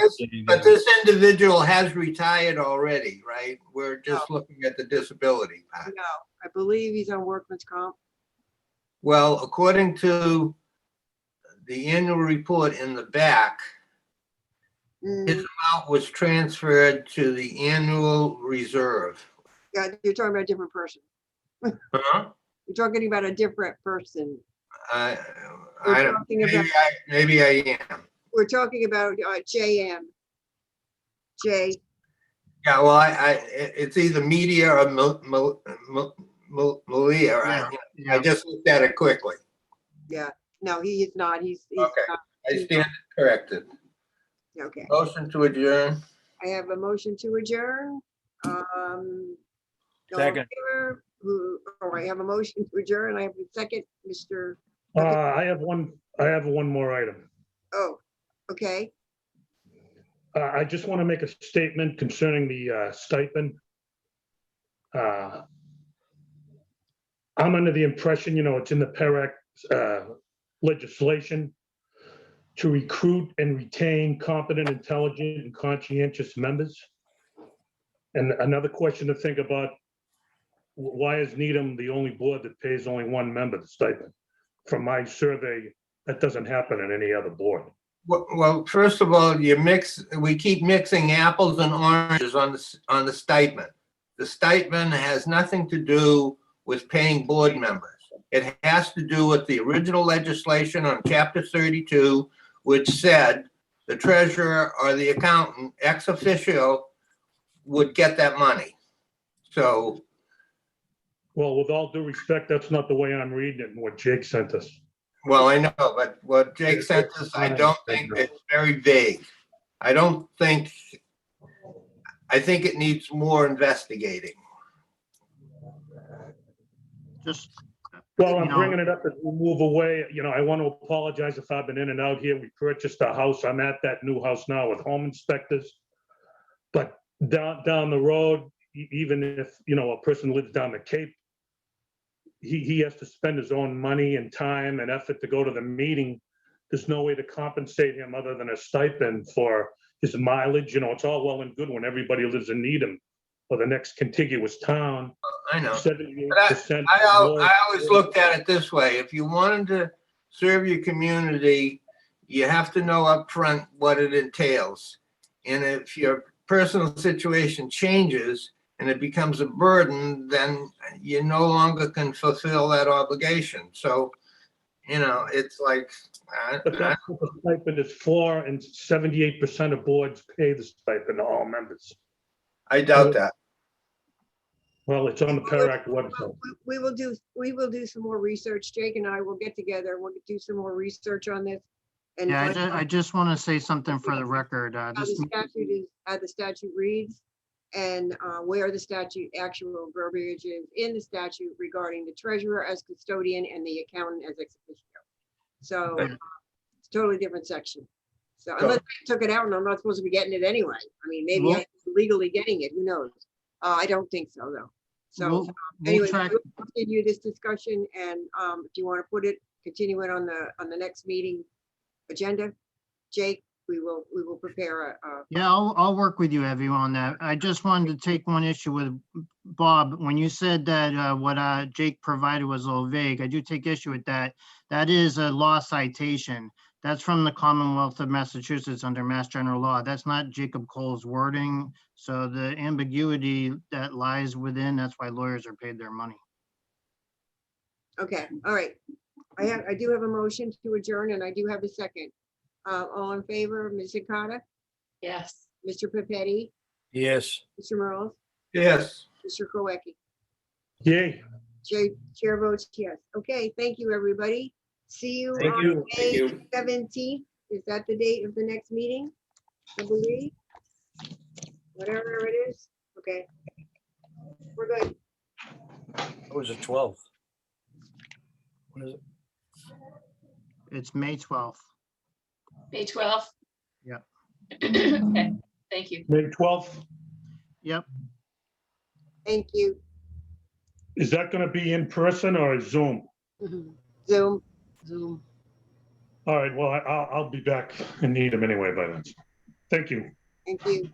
but this individual has retired already, right? We're just looking at the disability part. No, I believe he's on workman's comp. Well, according to the annual report in the back, Mm, his amount was transferred to the annual reserve. Yeah, you're talking about a different person. Huh? You're talking about a different person. I We're don't, talking about, maybe I am. we're talking about JM. Jay, Yeah, well, it's either media or Malia. I just looked at it quickly. yeah, no, he is not. He's Okay. not. I stand corrected. Okay, Motion to adjourn. I have a motion to adjourn. All in Second. favor? I have a motion to adjourn. I have a second, Mr. I have one more item. Oh, okay. I just want to make a statement concerning the stipend. I'm under the impression, it's in the PARAC legislation to recruit and retain competent, intelligent, and conscientious members. And another question to think about, why is Needham the only board that pays only one member the stipend? From my survey, that doesn't happen in any other board. Well, first of all, we keep mixing apples and oranges on the stipend. The stipend has nothing to do with paying board members. It has to do with the original legislation on Chapter 32, which said the treasurer or the accountant ex officio would get that money. So, Well, with all due respect, that's not the way I'm reading it and what Jake sent us. well, I know, but what Jake sent us, I don't think it's very vague. I think it needs more investigating. Just, Well, I'm you know- bringing it up as we move away. You know, I want to apologize if I've been in and out here. We purchased a house. I'm at that new house now with home inspectors. But down the road, even if, you know, a person lives down the Cape, he has to spend his own money and time and effort to go to the meeting. There's no way to compensate him other than a stipend for his mileage. You know, it's all well and good when everybody lives in Needham or the next contiguous town. I know. 78%. I always looked at it this way. If you wanted to serve your community, you have to know upfront what it entails. And if your personal situation changes and it becomes a burden, then you no longer can fulfill that obligation. So, you know, it's like, But that's what the stipend is for, and 78% of boards pay the stipend to all members. I doubt that. Well, it's on the PERAC website. We will do some more research. Jake and I will get together. We'll do some more research on this. And yeah, find out I just want to say something for the record. how the statute is, how the statute reads, and where the statute actual verbiage is in the statute regarding the treasurer as custodian and the accountant as ex officio. So it's a totally different section. So unless I took it out and I'm not supposed to be getting it anyway. I mean, maybe I'm legally getting it, who knows? I don't think so, though. So We'll anyway, track- we'll continue this discussion, and if you want to put it, continue it on the next meeting agenda, Jake, we will prepare a. Yeah, I'll work with you, Evie, on that. I just wanted to take one issue with Bob. When you said that what Jake provided was a little vague, I do take issue with that. That is a law citation. That's from the Commonwealth of Massachusetts under Mass General Law. That's not Jacob Cole's wording. So the ambiguity that lies within, that's why lawyers are paid their money. Okay, all right. I do have a motion to adjourn, and I do have a second. All in favor, Ms. Sakata, Yes. Mr. Papetti, Yes. Mr. Merles, Yes. Mr. Krowecki. Yay. Chair votes yes. Okay, thank you, everybody. See you Thank on you. Thank May you. 17th. Is that the date of the next meeting? I believe. Whatever it is. Okay. We're good. It was a 12th. What is it? It's May 12th. May 12th? Yep. Okay, thank you. May 12th, Yep. Thank you. is that going to be in person or Zoom? Mhm. Zoom. Zoom. All right, well, I'll be back in Needham anyway by then. Thank you. Thank you.